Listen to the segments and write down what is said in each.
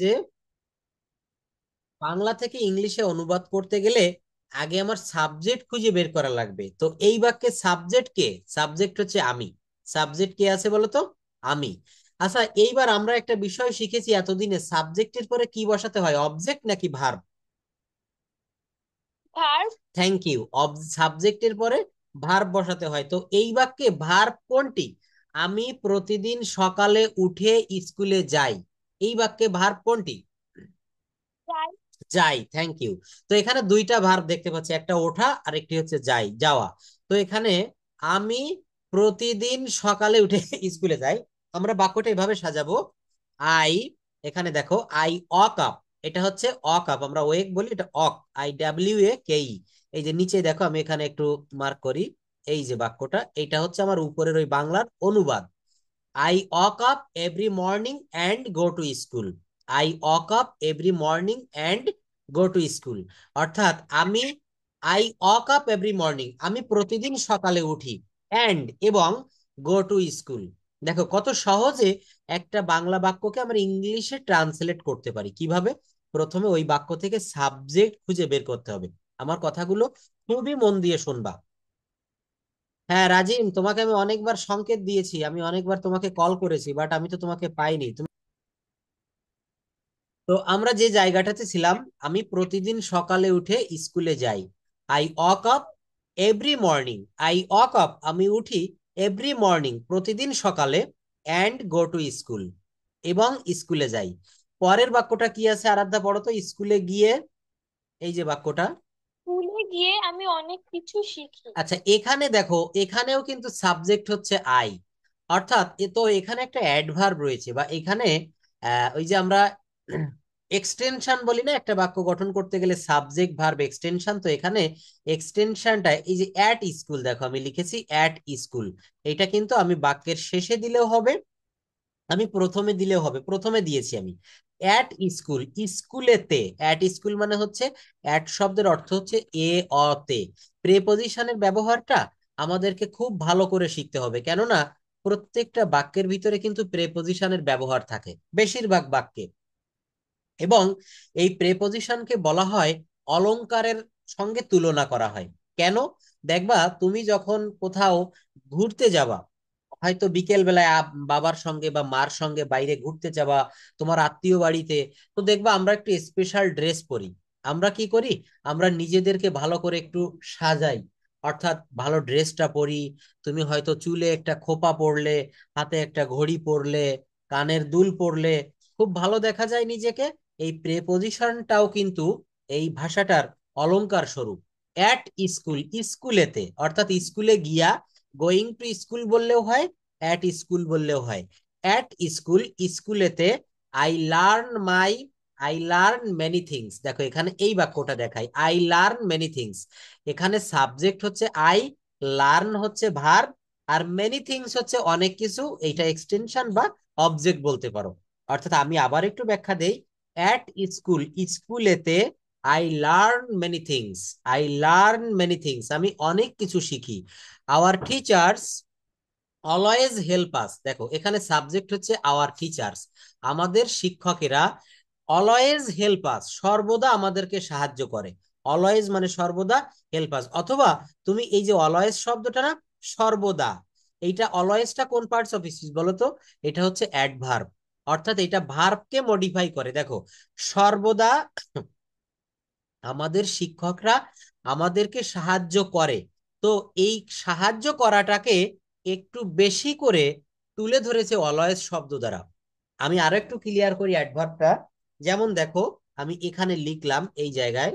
যে বাংলা থেকে ইংলিশে অনুবাদ করতে গেলে আগে আমার সাবজেক্ট খুঁজে বের করা লাগবে। তো এই বাক্যে সাবজেক্ট কে? সাবজেক্ট হচ্ছে আমি। সাবজেক্ট কে আছে বলো তো? আমি। আচ্ছা, এইবার আমরা একটা বিষয় শিখেছি এতদিনে, সাবজেক্টের পরে কি বসাতে হয়, অবজেক্ট নাকি ভার্ব? ভার্ব। Thank you. সাবজেক্টের পরে ভার্ব বসাতে হয়। তো এই বাক্যে ভার্ব কোনটি? আমি প্রতিদিন সকালে উঠে স্কুলে যাই। এই বাক্যে ভার্ব কোনটি? যাই। যাই, থ্যাংক ইউ। তো এখানে দুইটা ভার্ব দেখতে পাচ্ছি, একটা ওঠা আর একটি হচ্ছে যাই, যাওয়া। তো এখানে আমি প্রতিদিন সকালে উঠে স্কুলে যাই। আমরা বাক্যটা এভাবে সাজাবো। আই, এখানে দেখো আই অক আপ, এটা হচ্ছে অক আপ, আমরা ওয়েক বলি, এটা অক, আই ডাব্লিউ এ কে ই। এই যে নিচে দেখো, আমি এখানে একটু মার্ক করি। এই যে বাক্যটা, এটা হচ্ছে আমার উপরের ওই বাংলার অনুবাদ। I woke up every morning and go to school. I woke up every morning and go to school. অর্থাৎ আমি I woke up every morning, আমি প্রতিদিন সকালে উঠি, and এবং go to school। দেখো কত সহজে একটা বাংলা বাক্যকে আমরা ইংলিশে ট্রান্সলেট করতে পারি। কিভাবে? প্রথমে ওই বাক্য থেকে সাবজেক্ট খুঁজে বের করতে হবে। আমার কথাগুলো খুবই মন দিয়ে শুনবা। হ্যাঁ রাজিম, তোমাকে আমি অনেকবার সংকেত দিয়েছি, আমি অনেকবার তোমাকে কল করেছি, বাট আমি তো তোমাকে পাইনি। তুমি তো আমরা যে জায়গাটাতে ছিলাম, আমি প্রতিদিন সকালে উঠে স্কুলে যাই। I walk up every morning. I walk up, আমি উঠি, এভরি মর্নিং, প্রতিদিন সকালে, অ্যান্ড গো টু স্কুল, এবং স্কুলে যাই। পরের বাক্যটা কি আছে আরাধ্যা, পড়ো তো। স্কুলে গিয়ে, এই যে বাক্যটা। স্কুলে গিয়ে আমি অনেক কিছু শিখি। আচ্ছা, এখানে দেখো, এখানেও কিন্তু সাবজেক্ট হচ্ছে আই। অর্থাৎ এ তো এখানে একটা অ্যাডভার্ব রয়েছে, বা এখানে ওই যে আমরা এক্সটেনশন বলি না, একটা বাক্য গঠন করতে গেলে সাবজেক্ট ভার্ব এক্সটেনশন। তো এখানে এক্সটেনশনটা এই যে অ্যাট স্কুল, দেখো আমি লিখেছি অ্যাট স্কুল। এটা কিন্তু আমি বাক্যের শেষে দিলেও হবে, আমি প্রথমে দিলেও হবে, প্রথমে দিয়েছি আমি। অ্যাট স্কুল, স্কুলেতে। অ্যাট স্কুল মানে হচ্ছে, অ্যাট শব্দের অর্থ হচ্ছে এ, অ, তে। প্রেপজিশনের ব্যবহারটা আমাদেরকে খুব ভালো করে শিখতে হবে, কেননা প্রত্যেকটা বাক্যের ভিতরে কিন্তু প্রেপজিশনের ব্যবহার থাকে বেশিরভাগ বাক্যে। এবং এই প্রেপজিশনকে বলা হয় অলংকারের সঙ্গে তুলনা করা হয়। কেন? দেখবা তুমি যখন কোথাও ঘুরতে যাবা, হয়তো বিকেল বেলায় বাবার সঙ্গে বা মার সঙ্গে বাইরে ঘুরতে যাবা, তোমার আত্মীয় বাড়িতে, তো দেখবা আমরা একটু স্পেশাল ড্রেস পরি। আমরা কি করি? আমরা নিজেদেরকে ভালো করে একটু সাজাই, অর্থাৎ ভালো ড্রেসটা পরি। তুমি হয়তো চুলে একটা খোপা পরলে, হাতে একটা ঘড়ি পরলে, কানের দুল পরলে, খুব ভালো দেখা যায় নিজেকে। এই প্রেপজিশনটাও কিন্তু এই ভাষাটার অলংকার স্বরূপ। অ্যাট স্কুল, স্কুলেতে, অর্থাৎ স্কুলে গিয়া, গোয়িং টু স্কুল বললেও হয়, অ্যাট স্কুল বললেও হয়। অ্যাট স্কুল, স্কুলেতে, I learn my, I learn many things. দেখো এখানে এই বাক্যটা দেখাই, আই লার্ন মেনি থিংস। এখানে সাবজেক্ট হচ্ছে আই, লার্ন হচ্ছে ভার্ব, আর মেনি থিংস হচ্ছে অনেক কিছু, এইটা এক্সটেনশন বা অবজেক্ট বলতে পারো। অর্থাৎ আমি আবার একটু ব্যাখ্যা দেই। অ্যাট স্কুল, স্কুলেতে, I learn many things, I learn many things, আমি অনেক কিছু শিখি। আওয়ার টিচার্স অলওয়েজ হেল্প আস। দেখো এখানে সাবজেক্ট হচ্ছে আওয়ার টিচার্স, আমাদের শিক্ষকেরা, অলওয়েজ হেল্প আস, সর্বদা আমাদেরকে সাহায্য করে। অলওয়েজ মানে সর্বদা, হেল্প আস, অথবা তুমি এই যে অলওয়েজ শব্দটা না, সর্বদা, এইটা অলওয়েজটা কোন পার্টস অফ স্পিচ বলো তো? এটা হচ্ছে অ্যাডভার্ব, অর্থাৎ এটা ভার্বকে মডিফাই করে। দেখো, সর্বদা আমাদের শিক্ষকরা আমাদেরকে সাহায্য করে। তো এই সাহায্য করাটাকে একটু বেশি করে তুলে ধরেছে অলয়েজ শব্দ দ্বারা। আমি আরো একটু ক্লিয়ার করি অ্যাডভার্বটা। যেমন দেখো, আমি এখানে লিখলাম এই জায়গায়,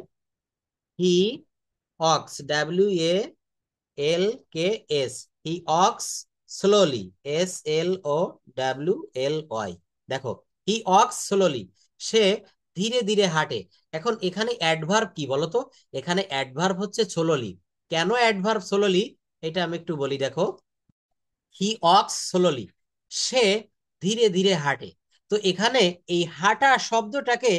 he walks, W A L K S, he walks slowly, S L O W L Y. দেখো, হি অক্স স্লোলি, সে ধীরে ধীরে হাঁটে। এখন এখানে অ্যাডভার্ব কি বলতো? এখানে অ্যাডভার্ব হচ্ছে স্লোলি। কেন অ্যাডভার্ব স্লোলি, এটা আমি একটু বলি। দেখো, হি অক্স স্লোলি, সে ধীরে ধীরে হাঁটে। তো এখানে এই হাঁটা শব্দটাকে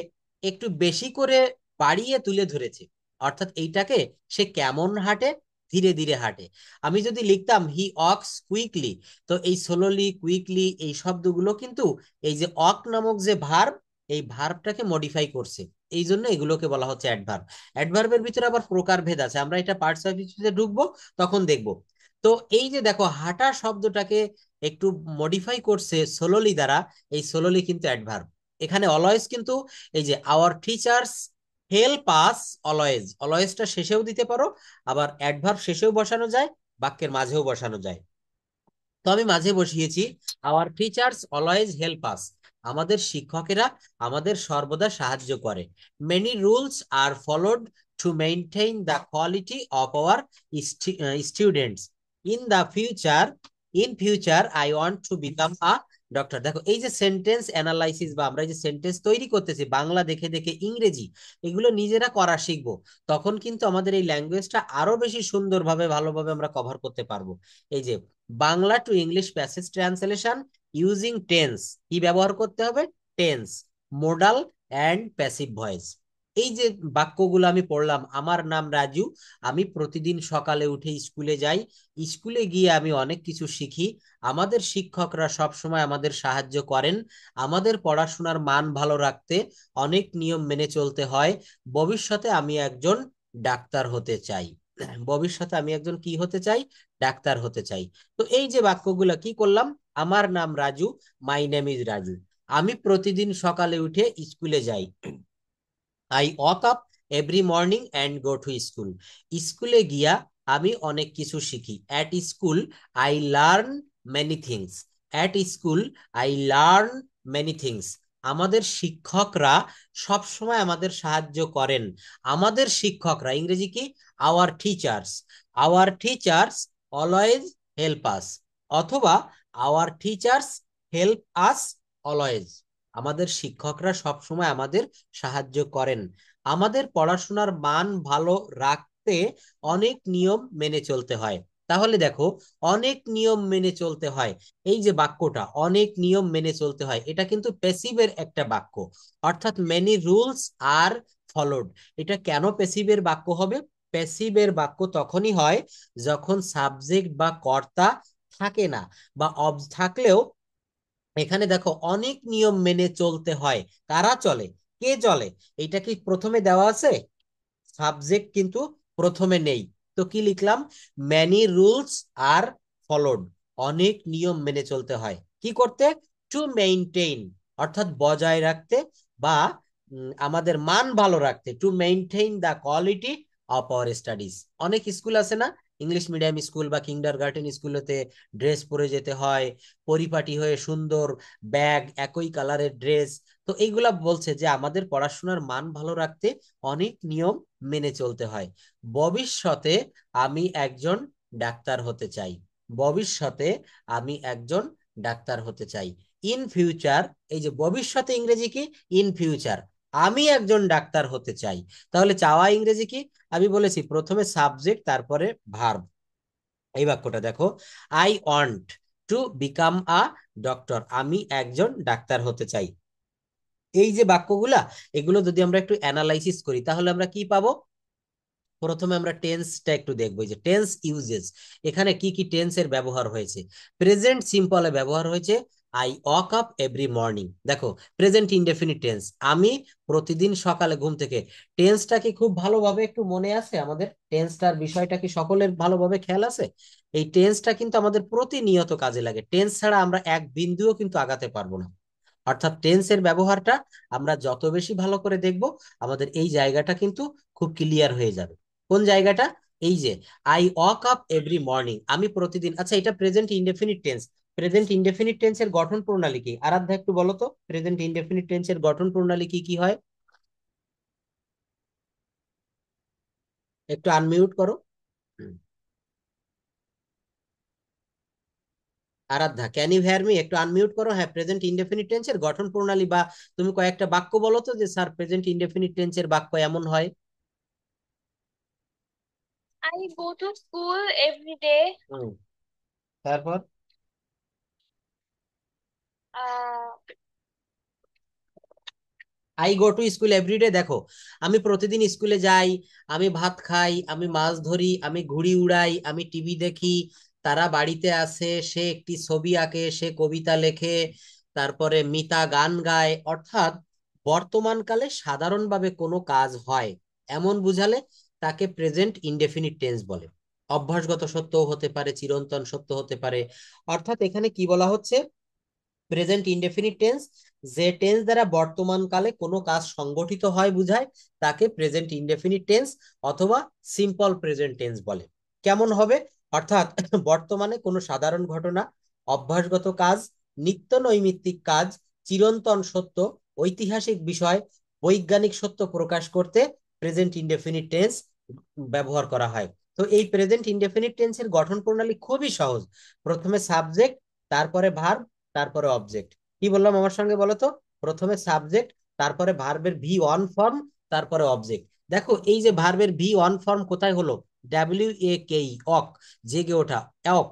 একটু বেশি করে বাড়িয়ে তুলে ধরেছে, অর্থাৎ এইটাকে, সে কেমন হাঁটে, ধীরে ধীরে হাঁটে। আমি যদি লিখতাম হি অক্স কুইকলি, তো এই স্লোলি, কুইকলি, এই শব্দগুলো কিন্তু এই যে অক নামক যে ভার্ব, এই ভার্বটাকে মডিফাই করছে, এই জন্য এগুলোকে বলা হচ্ছে অ্যাডভার্ব। অ্যাডভার্বের ভিতরে আবার প্রকারভেদ আছে, আমরা এটা পার্টস অফ স্পিচে ঢুকবো তখন দেখবো। তো এই যে দেখো হাঁটা শব্দটাকে একটু মডিফাই করছে সোলোলি দ্বারা, এই সোলোলি কিন্তু অ্যাডভার্ব। এখানে অলওয়েজ কিন্তু এই যে our teachers help us, always, অলওয়েজটা শেষেও দিতে পারো, আবার অ্যাডভার্ব শেষেও বসানো যায়, বাক্যের মাঝেও বসানো যায়। তো আমি মাঝে বসিয়েছি our teachers always help us, আমাদের শিক্ষকেরা আমাদের সর্বদা সাহায্য করে। Many rules are followed to maintain the quality of our students. In the future, in future I want to become a doctor. দেখো এই যে সেন্টেন্স অ্যানালাইসিস বা আমরা এই যে সেন্টেন্স তৈরি করতেছি বাংলা দেখে দেখে ইংরেজি, এগুলো নিজেরা করা শিখবো, তখন কিন্তু আমাদের এই ল্যাঙ্গুয়েজটা আরো বেশি সুন্দরভাবে ভালোভাবে আমরা কভার করতে পারবো। এই যে Bangla to English passage translation using tense, কি ব্যবহার করতে হবে? Tense, modal and passive voice. এই যে বাক্যগুলো আমি পড়লাম, আমার নাম রাজু, আমি প্রতিদিন সকালে উঠে স্কুলে যাই, স্কুলে গিয়ে আমি অনেক কিছু শিখি, আমাদের শিক্ষকরা সব সময় আমাদের সাহায্য করেন, আমাদের পড়াশোনার মান ভালো রাখতে অনেক নিয়ম মেনে চলতে হয়, ভবিষ্যতে আমি একজন ডাক্তার হতে চাই। ভবিষ্যতে আমি একজন কি হতে চাই? ডাক্তার হতে চাই। তো এই যে বাক্যগুলো কি করলাম, আমার নাম রাজু, মাই নেম ইজ রাজু, আমি প্রতিদিন সকালে উঠে স্কুলে যাই, I walk up every morning and go to school, স্কুলে গিয়া আমি অনেক কিছু শিখি, at school I learn many things, at school I learn many things, আমাদের শিক্ষকরা সব সময় আমাদের সাহায্য করেন, আমাদের শিক্ষকরা, ইংরেজি কি? Our teachers, our teachers always help us, অথবা our teachers help us always, আমাদের শিক্ষকরা সব সময় আমাদের সাহায্য করেন, আমাদের পড়াশোনার মান ভালো রাখতে অনেক নিয়ম মেনে চলতে হয়। তাহলে দেখো অনেক নিয়ম মেনে চলতে হয়, এই যে বাক্যটা অনেক নিয়ম মেনে চলতে হয়, এটা কিন্তু প্যাসিভের একটা বাক্য, অর্থাৎ মেনি রুলস আর ফলোড। এটা কেন প্যাসিভের বাক্য হবে? প্যাসিভের বাক্য তখনই হয় যখন সাবজেক্ট বা কর্তা থাকে না, বা অব থাকলেও এখানে দেখো অনেক নিয়ম মেনে চলতে হয়। কারা চলে? কে চলে? এটা কি প্রথমে দেওয়া আছে? সাবজেক্ট কিন্তু প্রথমে নেই। তো কি লিখলাম? ম্যানি রুলস আর ফলোড, অনেক নিয়ম মেনে চলতে হয় কি করতে? টু মেইনটেইন, অর্থাৎ বজায় রাখতে, বা আমাদের মান ভালো রাখতে, to maintain the quality of hour studies. অনেক স্কুল আছে না, ইংলিশ মিডিয়াম স্কুল বা কিন্ডার গার্ডেন স্কুলেতে ড্রেস পরে যেতে হয়, পরিপাটি হয়ে সুন্দর ব্যাগ, একই কালারের ড্রেস। তো এইগুলা বলছে যে আমাদের পড়াশোনার মান ভালো রাখতে অনেক নিয়ম মেনে চলতে হয়। ভবিষ্যতে আমি একজন ডাক্তার হতে চাই, ভবিষ্যতে আমি একজন ডাক্তার হতে চাই। ইন ফিউচার, এই যে ভবিষ্যতে ইংরেজি কি? ইন ফিউচার, আমি একজন ডাক্তার হতে চাই। তাহলে চাওয়া ইংরেজি কি? আমি বলেছি প্রথমে সাবজেক্ট তারপরে ভার্ব। এই বাক্যটা দেখো, I want to become a doctor, আমি একজন ডাক্তার হতে চাই। এই যে বাক্যগুলা, এগুলো যদি আমরা একটু অ্যানালাইসিস করি তাহলে আমরা কি পাবো? প্রথমে আমরা টেন্সটা একটু দেখবো, যে টেন্স ইউজেস, এখানে কি কি টেন্সের ব্যবহার হয়েছে। প্রেজেন্ট সিম্পলে ব্যবহার হয়েছে I walk up every morning. দেখো প্রেজেন্ট ইনডেফিনিট টেন্স, আমি প্রতিদিন সকালে ঘুম থেকে, টেন্সটা কি খুব ভালোভাবে একটু মনে আছে আমাদের? টেন্সটার বিষয়টা কি সকলের ভালোভাবে খেয়াল আছে? এই টেন্সটা কিন্তু আমাদের প্রতিনিয়ত কাজে লাগে, টেন্স ছাড়া আমরা এক বিন্দুও কিন্তু আগাতে পারবো না। অর্থাৎ টেন্সের ব্যবহারটা আমরা যত বেশি ভালো করে দেখব, আমাদের এই জায়গাটা কিন্তু খুব ক্লিয়ার হয়ে যাবে। কোন জায়গাটা? এই যে I walk up every morning, আমি প্রতিদিন, আচ্ছা এটা present indefinite tense, present indefinite টেন্সের গঠন প্রণালী কি? আরাধ্যা একটু বলো তো, প্রেজেন্ট ইনডেফিনিট টেন্সের গঠন প্রণালী কি কি হয়? একটু আনমিউট করো। হুম। আরাধ্যা, ক্যান ইউ হেয়ার মি? একটু আনমিউট করো। হ্যাঁ, প্রেজেন্ট ইনডেফিনিট টেন্সের গঠন প্রণালী, বা তুমি কয়েকটা বাক্য বলো তো যে স্যার প্রেজেন্ট ইনডেফিনিট টেন্সের বাক্য এমন হয়। I go to school every day. হুম, তারপর Uh, I go to school everyday, দেখো আমি প্রতিদিন স্কুলে যাই, আমি ভাত খাই, আমি মাছ ধরি, আমি ঘুড়ি উড়াই, আমি টিভি দেখি, তারা বাড়িতে আসে, সে একটি ছবি আঁকে, সে কবিতা লেখে, তারপরে মিতা গান গায়। অর্থাৎ বর্তমানকালে সাধারণভাবে কোনো কাজ হয় এমন বুঝালে তাকে প্রেজেন্ট ইনডেফিনিট টেন্স বলে। অভ্যাসগত সত্যও হতে পারে, চিরন্তন সত্য হতে পারে। অর্থাৎ এখানে কি বলা হচ্ছে, প্রেজেন্ট ইনডেফিনিট টেন্স যে টেন্স দ্বারা বর্তমান কালে কোনো কাজ সংগঠিত হয় বুঝায় তাকে প্রেজেন্ট ইনডেফিনিট টেন্স অথবা সিম্পল প্রেজেন্ট টেন্স বলে। কেমন হবে? অর্থাৎ বর্তমানে কোনো সাধারণ ঘটনা, অভ্যাসগত কাজ, নিত্য নৈমিত্তিক কাজ, চিরন্তন সত্য, ঐতিহাসিক বিষয়, বৈজ্ঞানিক সত্য প্রকাশ করতে প্রেজেন্ট ইনডেফিনিট টেন্স ব্যবহার করা হয়। তো এই প্রেজেন্ট ইনডেফিনিট টেন্সের গঠন প্রণালী খুবই সহজ। প্রথমে সাবজেক্ট, তারপরে ভার্ব, তারপরে অবজেক্ট। কি বললাম আমার সঙ্গে বলো তো? প্রথমে সাবজেক্ট, তারপরে ভার্বের ভি ওয়ান ফর্ম, তারপরে অবজেক্ট। দেখো এই যে ভার্বের ভি ওয়ান ফর্ম কোথায় হলো? WAKE, অক, জেগে ওঠা, অক।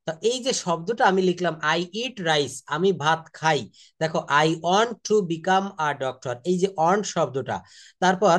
তা এই যে শব্দটা আমি লিখলাম আই ইট রাইস, আমি ভাত খাই। দেখো I want to become a doctor, এই যে অন শব্দটা। তারপর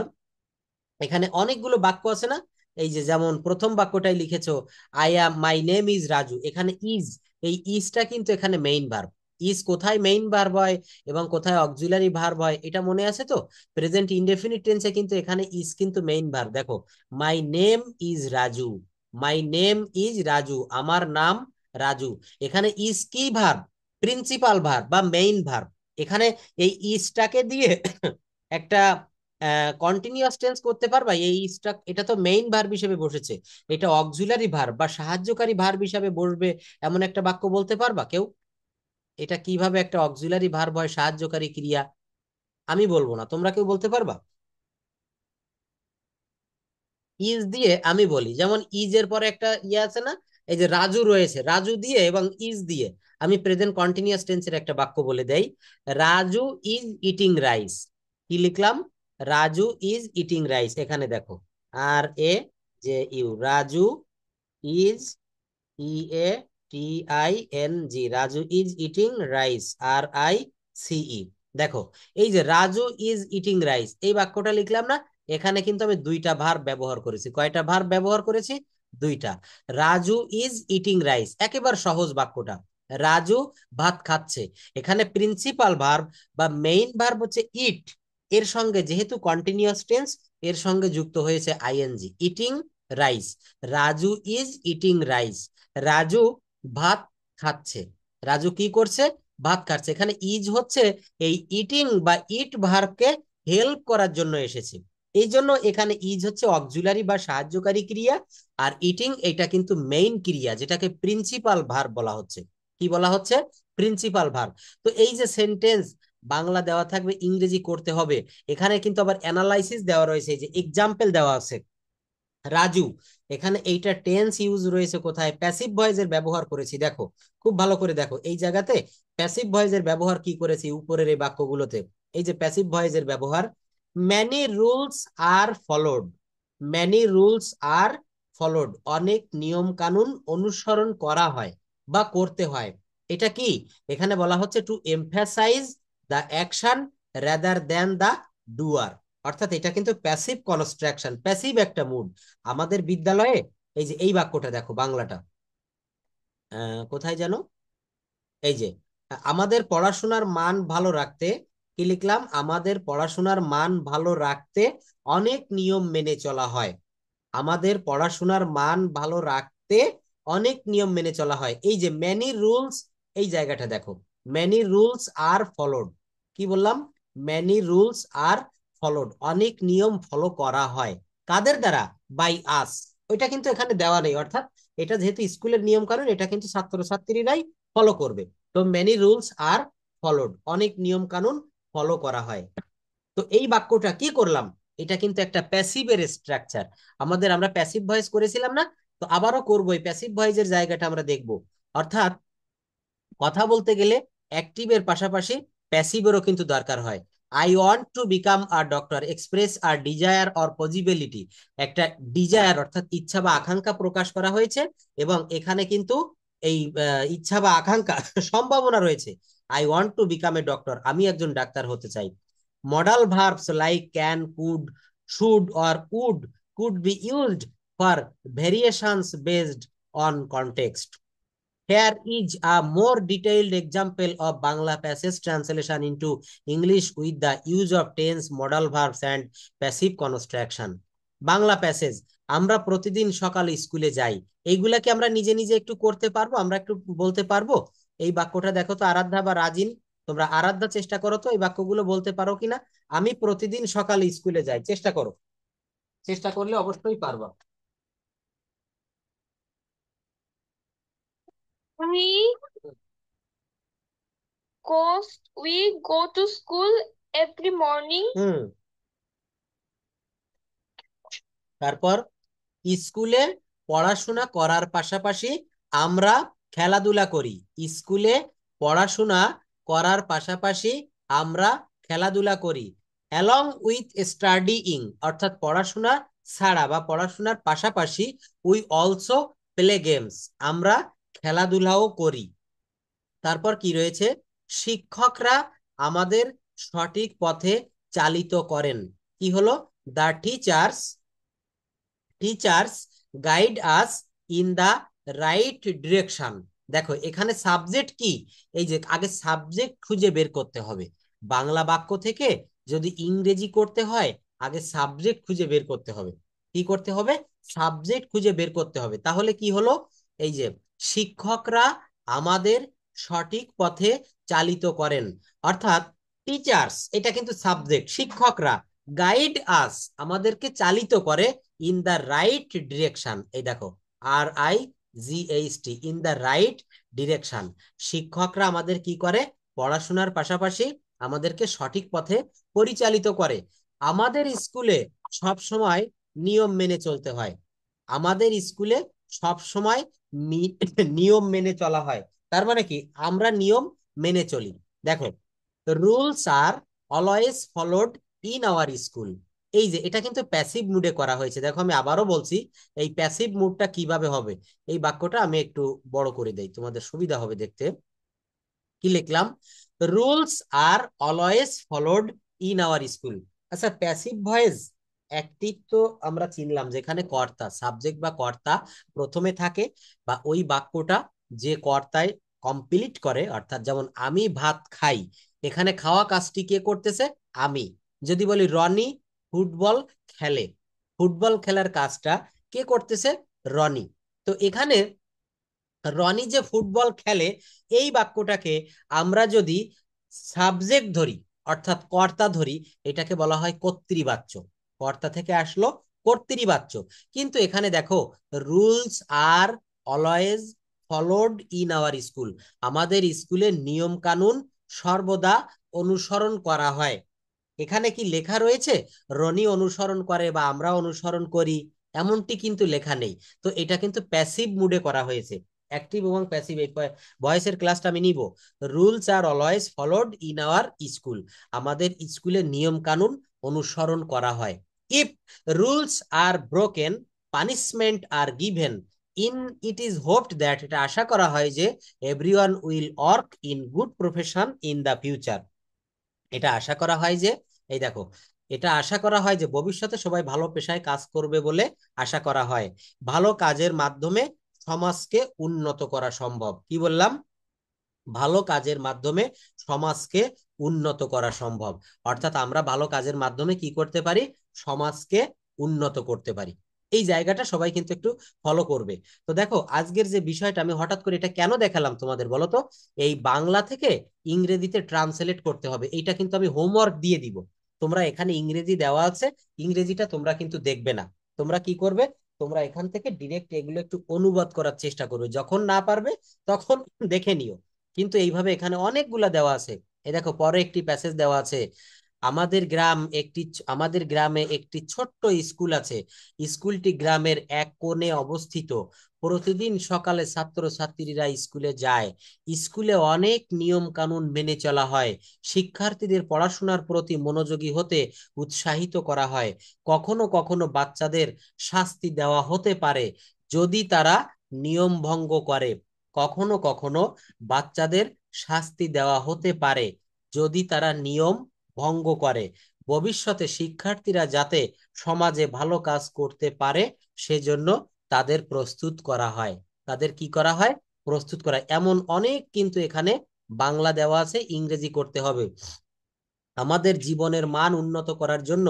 এখানে অনেকগুলো বাক্য আছে না? এই যে যেমন প্রথম বাক্যটাই লিখেছো, I am, my name is Raju, এখানে ইজ, এই ইজটা কিন্তু এখানে মেইন ভার্ব। ইজ কোথায় মেইন ভার্ব হয় এবং কোথায় অক্সিলারি ভার্ব হয় এটা মনে আছে তো? প্রেজেন্ট ইনডেফিনিট টেন্সে কিন্তু এখানে ইজ কিন্তু মেইন ভার্ব। দেখো মাই name is Raju, my name is Raju, আমার নাম রাজু। এখানে ইজ কি ভার্ব? প্রিন্সিপাল ভার্ব বা মেইন ভার্ব। এখানে এই ইজটাকে দিয়ে একটা কন্টিনিউয়াস টেন্স করতে পারবা? এই স্ট্রাক, এটা তো মেইন ভার্ব হিসেবে বসেছে, এটা অক্সিলারি ভার্ব বা সাহায্যকারী ভার্ব হিসেবে বসবে এমন একটা বাক্য বলতে পারবা কেউ? এটা কিভাবে একটা অক্সিলারি ভার্ব হয়, সাহায্যকারী ক্রিয়া? আমি বলবো না, তোমরা কেউ বলতে পারবা? ইজ দিয়ে আমি বলি, যেমন ইজ এর পরে একটা ইয়ে আছে না, এই যে রাজু রয়েছে, রাজু দিয়ে এবং ইজ দিয়ে আমি প্রেজেন্ট কন্টিনিউয়াস টেন্সের একটা বাক্য বলে দেই। Raju is eating rice. কি লিখলাম? Raju is eating rice. এখানে দেখো RAJU, Raju is, EATING, Raju is eating rice, RICE। দেখো এই যে রাজু ইজ ইটিং রাইস, এই বাক্যটা লিখলাম না? এখানে কিন্তু আমি দুইটা ভার্ব ব্যবহার করেছি। কয়টা ভার্ব ব্যবহার করেছি? দুইটা। রাজু ইজ ইটিং রাইস, একেবারে সহজ বাক্যটা। রাজু ভাত খাচ্ছে। এখানে প্রিন্সিপাল ভার্ব বা মেইন ভার্ব হচ্ছে ইট, এর সঙ্গে যেহেতু কন্টিনিউয়াস টেন্স, এর সঙ্গে যুক্ত হয়েছে ING, eating rice. Raju is eating rice, Raju ভাত খাচ্ছে। রাজু কি করছে? ভাত খাচ্ছে। এখানে ইজ হচ্ছে এই ইটিং বা ইট ভার্বকে হেল্প করার জন্য এসেছে, এই জন্য এখানে ইজ হচ্ছে অক্সিলারি বা সাহায্যকারী ক্রিয়া। আর ইটিং এটা কিন্তু মেইন ক্রিয়া, যেটাকে প্রিন্সিপাল ভার্ব বলা হচ্ছে। কি বলা হচ্ছে? Principal verb. তো এই যে সেন্টেন্স বাংলা দেওয়া থাকবে, ইংরেজি করতে হবে। এখানে কিন্তু আবার অ্যানালাইসিস দেওয়া রয়েছে, এই যে এক্সাম্পল দেওয়া আছে। রাজু, এখানে এইটা টেন্স ইউজ রয়েছে কোথায়? প্যাসিভ ভয়েসের ব্যবহার করেছি। দেখো খুব ভালো করে দেখো, এই জায়গাতে প্যাসিভ ভয়েসের ব্যবহার কি করেছি উপরের এই বাক্যগুলোতে। এই যে প্যাসিভ ভয়েসের ব্যবহার, many rules are followed, many rules are followed, অনেক নিয়ম কানুন অনুসরণ করা হয় বা করতে হয়। এটা কি? এখানে বলা হচ্ছে to emphasize the action rather than the doer. অর্থাৎ এটা কিন্তু প্যাসিভ কনস্ট্রাকশন, প্যাসিভ একটা মুড। আমাদের বিদ্যালয়ে এই যে এই বাক্যটা দেখো বাংলাটা, কোথায় যেন, এই যে আমাদের পড়াশোনার মান ভালো রাখতে, কি লিখলাম? আমাদের পড়াশোনার মান ভালো রাখতে অনেক নিয়ম মেনে চলা হয়। আমাদের পড়াশোনার মান ভালো রাখতে অনেক নিয়ম মেনে চলা হয়। এই যে মেনি রুলস, এই জায়গাটা দেখো, মেনি রুলস আর ফলোড। কি বললাম? মেনি রুলস আর ফলোড, অনেক নিয়ম ফলো করা হয়। কাদের দ্বারা? By us. ওইটা কিন্তু এখানে দেওয়া নেই, অর্থাৎ এটা যেহেতু স্কুলের নিয়ম কানুন, এটা কিন্তু ছাত্রছাত্রীরাই ফলো করবে। তো মেনি রুলস আর ফলোড, অনেক নিয়ম কানুন ফলো করা হয়। তো এই বাক্যটা কি করলাম? এটা কিন্তু একটা প্যাসিভের স্ট্রাকচার। আমরা প্যাসিভ ভয়েস করেছিলাম না? তো আবারও করবো, এই প্যাসিভ ভয়েসের জায়গাটা আমরা দেখব। অর্থাৎ কথা বলতে গেলে অ্যাক্টিভের পাশাপাশি প্যাসিভেরও কিন্তু দরকার হয়। I want to become a doctor express a desire or possibility, একটা ডিজায়ার অর্থাৎ ইচ্ছা বা আকাঙ্ক্ষা প্রকাশ করা হয়েছে, এবং এখানে কিন্তু এই ইচ্ছা বা আকাঙ্ক্ষা সম্ভাবনা রয়েছে। I want to become a doctor, আমি একজন ডাক্তার হতে চাই। Modal verbs like can, could, should or would could be used for variations based on context. Here is a more detailed example of Bangla passage translation into English with the use of tense, modal verbs and passive construction. Bangla passage, আমরা প্রতিদিন সকালে স্কুলে যাই, এইগুলা কি আমরা নিজে নিজে একটু করতে পারবো? আমরা একটু বলতে পারবো? এই বাক্যটা দেখো তো আরাধ্যা বা রাজিন, তোমরা আরাধ্যা চেষ্টা করো তো এই বাক্যগুলো বলতে পারো কিনা। আমি প্রতিদিন সকালে স্কুলে যাই, চেষ্টা করো, চেষ্টা করলে অবশ্যই পারবা। We go we go to school every morning. হুম, তারপর স্কুলে পড়াশোনা করার পাশাপাশি আমরা খেলাধুলা করি। স্কুলে পড়াশোনা করার পাশাপাশি আমরা খেলাধুলা করি। অ্যালং উইথ স্টাডিং, অর্থাৎ পড়াশোনা ছাড়া বা পড়াশোনার পাশাপাশি উই অলসো প্লে গেমস, আমরা খেলাধুলাও করি। তারপর কি রয়েছে, শিক্ষকরা আমাদের সঠিক পথে চালিত করেন। কি হলো, the teachers guide us in the right direction. দেখো এখানে সাবজেক্ট কি, এই যে আগে সাবজেক্ট খুঁজে বের করতে হবে। বাংলা বাক্য থেকে যদি ইংরেজি করতে হয় আগে সাবজেক্ট খুঁজে বের করতে হবে। কি করতে হবে, সাবজেক্ট খুঁজে বের করতে হবে। তাহলে কি হলো, এই যে শিক্ষকরা আমাদের সঠিক পথে চালিত করেন, অর্থাৎ টিচার্স এটা কিন্তু সাবজেক্ট, শিক্ষকরা গাইড আস আমাদেরকে চালিত করে ইন দ্য রাইট ডিরেকশন। এই দেখো RIGHT, in the right direction. শিক্ষকরা আমাদের কি করে, পড়াশোনার পাশাপাশি আমাদেরকে সঠিক পথে পরিচালিত করে। আমাদের স্কুলে সব সময় নিয়ম মেনে চলতে হয়। আমাদের স্কুলে সব সময় নিয়ম মেনে চলা হয়। তার মানে কি, আমরা নিয়ম মেনে চলি। দেখো, rules are always followed in our school. এই যে এটা কিন্তু প্যাসিভ মুডে করা হয়েছে। দেখো আমি আবারও বলছি, এই প্যাসিভ মুডটা কিভাবে হবে, এই বাক্যটা আমি একটু বড় করে দেই, তোমাদের সুবিধা হবে দেখতে। কি লিখলাম, rules are always followed in our school. আচ্ছা, প্যাসিভ ভয়েস অ্যাক্টিভ তো আমরা চিনলাম, যেখানে কর্তা সাবজেক্ট বা কর্তা প্রথমে থাকে, বা ওই বাক্যটা যে কর্তায় কমপ্লিট করে, অর্থাৎ যেমন আমি ভাত খাই, এখানে খাওয়া কাজটি কে করতেছে, আমি। যদি বলি রনি ফুটবল খেলে, ফুটবল খেলার কাজটা কে করতেছে, রনি। তো এখানে রনি যে ফুটবল খেলে, এই বাক্যটাকে আমরা যদি সাবজেক্ট ধরি অর্থাৎ কর্তা ধরি, এটাকে বলা হয় কর্তৃবাচ্য। কর্তা থেকে আসলো কর্তৃবাচ্য। কিন্তু এখানে দেখো, rules are always followed in our school, আমাদের স্কুলের নিয়ম কানুন সর্বদা অনুসরণ করা হয়। এখানে কি লেখা রয়েছে রনি অনুসরণ করে বা আমরা অনুসরণ করি, এমনটি কিন্তু লেখা নেই। তো এটা কিন্তু প্যাসিভ মুডে করা হয়েছে। অ্যাক্টিভ এবং প্যাসিভ এই ভয়েসের ক্লাসটা আমি নিব। Rules are always followed in our school, আমাদের স্কুলের নিয়ম কানুন অনুসরণ করা হয়। If rules are broken, punishment are given in, it is hoped that, এটা আশা করা হয় যে everyone will work in good profession in the future. এটা আশা করা হয় যে, এই দেখো, এটা আশা করা হয় যে ভবিষ্যতে সবাই ভালো পেশায় কাজ করবে বলে আশা করা হয়। ভালো কাজের মাধ্যমে সমাজকে উন্নত করা সম্ভব। কি বললাম, ভালো কাজের মাধ্যমে সমাজকে উন্নত করা সম্ভব। অর্থাৎ আমরা ভালো কাজের মাধ্যমে কি করতে পারি, সমাজকে উন্নত করতে পারি। এই জায়গাটা সবাই কিন্তু একটু ফলো করবে। তো দেখো আজকের যে বিষয়টা আমি হঠাৎ করে এটা কেন দেখালাম তোমাদের বলো তো, এই বাংলা থেকে ইংরেজিতে ট্রান্সলেট করতে হবে, এইটা কিন্তু আমি হোমওয়ার্ক দিয়ে দিব। তোমরা এখানে ইংরেজি দেওয়া আছে, ইংরেজিটা তোমরা কিন্তু দেখবে না। তোমরা কি করবে, তোমরা এখান থেকে ডিরেক্ট এগুলো একটু অনুবাদ করার চেষ্টা করবে, যখন না পারবে তখন দেখে নিও। কিন্তু এইভাবে এখানে অনেকগুলা দেওয়া আছে। এই দেখো পরে একটি প্যাসেজ দেওয়া আছে, আমাদের গ্রামে একটি ছোট্ট স্কুল আছে। স্কুলটি গ্রামের এক কোণে অবস্থিত। প্রতিদিন সকালে ছাত্রছাত্রীরা স্কুলে যায়। স্কুলে অনেক নিয়ম কানুন মেনে চলা হয়। শিক্ষার্থীদের পড়াশোনার প্রতি মনোযোগী হতে উৎসাহিত করা হয়। কখনো কখনো বাচ্চাদের শাস্তি দেওয়া হতে পারে যদি তারা নিয়ম ভঙ্গ করে। কখনো কখনো বাচ্চাদের শাস্তি দেওয়া হতে পারে যদি তারা নিয়ম ভঙ্গ করে। ভবিষ্যতে শিক্ষার্থীরা যাতে সমাজে ভালো কাজ করতে পারে সেজন্য তাদের প্রস্তুত করা হয়। তাদের কি করা হয়, প্রস্তুত করা, এমন অনেক কিন্তু এখানে বাংলা দেওয়া আছে, ইংরেজি করতে হবে। আমাদের জীবনের মান উন্নত করার জন্য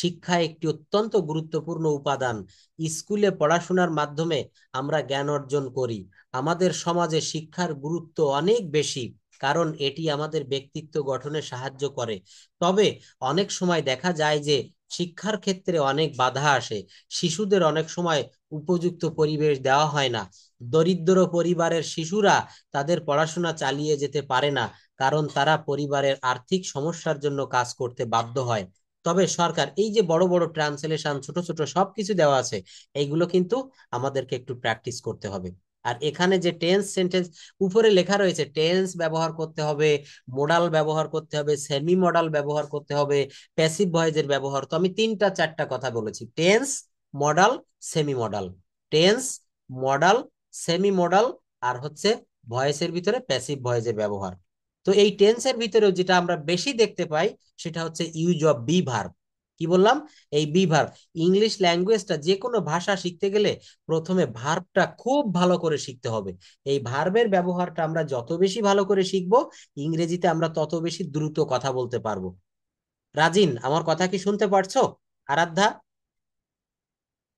শিক্ষা একটি অত্যন্ত গুরুত্বপূর্ণ উপাদান। স্কুলে পড়াশোনার মাধ্যমে আমরা জ্ঞান অর্জন করি। আমাদের সমাজে শিক্ষার গুরুত্ব অনেক বেশি, কারণ এটি আমাদের ব্যক্তিত্ব গঠনে সাহায্য করে। তবে অনেক সময় দেখা যায় যে শিক্ষার ক্ষেত্রে অনেক বাধা আসে। শিশুদের অনেক সময় উপযুক্ত পরিবেশ দেওয়া হয় না। দরিদ্র পরিবারের শিশুরা তাদের পড়াশোনা চালিয়ে যেতে পারে না, কারণ তারা পরিবারের আর্থিক সমস্যার জন্য কাজ করতে বাধ্য হয়। তবে সরকার এই যে বড় বড় ট্রান্সলেশন, ছোট ছোট সবকিছু দেওয়া আছে, এইগুলো কিন্তু আমাদেরকে একটু প্র্যাকটিস করতে হবে। আর এখানে যে টেন্স সেন্টেন্স উপরে লেখা রয়েছে, টেন্স ব্যবহার করতে হবে, মোডাল ব্যবহার করতে হবে, সেমি মডাল ব্যবহার করতে হবে, প্যাসিভ ভয়েসের ব্যবহার, তো আমি তিনটা চারটা কথা বলেছি: tense, modal, semi modal. Tense, modal, semi modal, আর হচ্ছে ভয়েসের ভিতরে প্যাসিভ ভয়েসের ব্যবহার। তো এই টেন্সের ভিতরেও যেটা আমরা বেশি দেখতে পাই সেটা হচ্ছে ইউজ অফ বি ভার্ব। কি বললাম? এই বি ভার্ব। ইংলিশ ল্যাঙ্গুয়েজটা, যে কোনো ভাষা শিখতে গেলে প্রথমে ভার্বটা খুব ভালো করে শিখতে হবে। এই ভার্বের ব্যবহারটা আমরা যত বেশি ভালো করে শিখবো, ইংরেজিতে আমরা তত বেশি দ্রুত কথা বলতে পারবো। রাজিন, আমার কথা কি শুনতে পারছো? আরাধ্যা?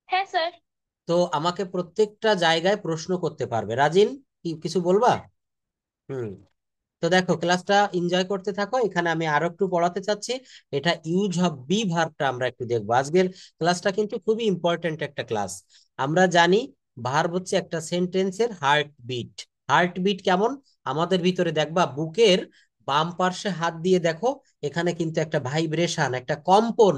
হ্যাঁ স্যার। তো আমাকে প্রত্যেকটা জায়গায় প্রশ্ন করতে পারবে। রাজিন, কি কিছু বলবা? হুম। তো দেখো, ক্লাসটা এনজয় করতে থাকো। এখানে আমি আরো একটু পড়াতে চাচ্ছি। এটা ইউজ অফ বি ভার্বটা আমরা একটু দেখবো। আজকের ক্লাসটা কিন্তু খুবই ইম্পর্টেন্ট একটা ক্লাস। আমরা জানি ভার্ব হচ্ছে একটা সেন্টেন্সের হার্ট বিট। হার্ট বিট কেমন? আমাদের ভিতরে দেখবা বুকের বাম পার্শ্বে হাত দিয়ে দেখো, এখানে কিন্তু একটা ভাইব্রেশন, একটা কম্পন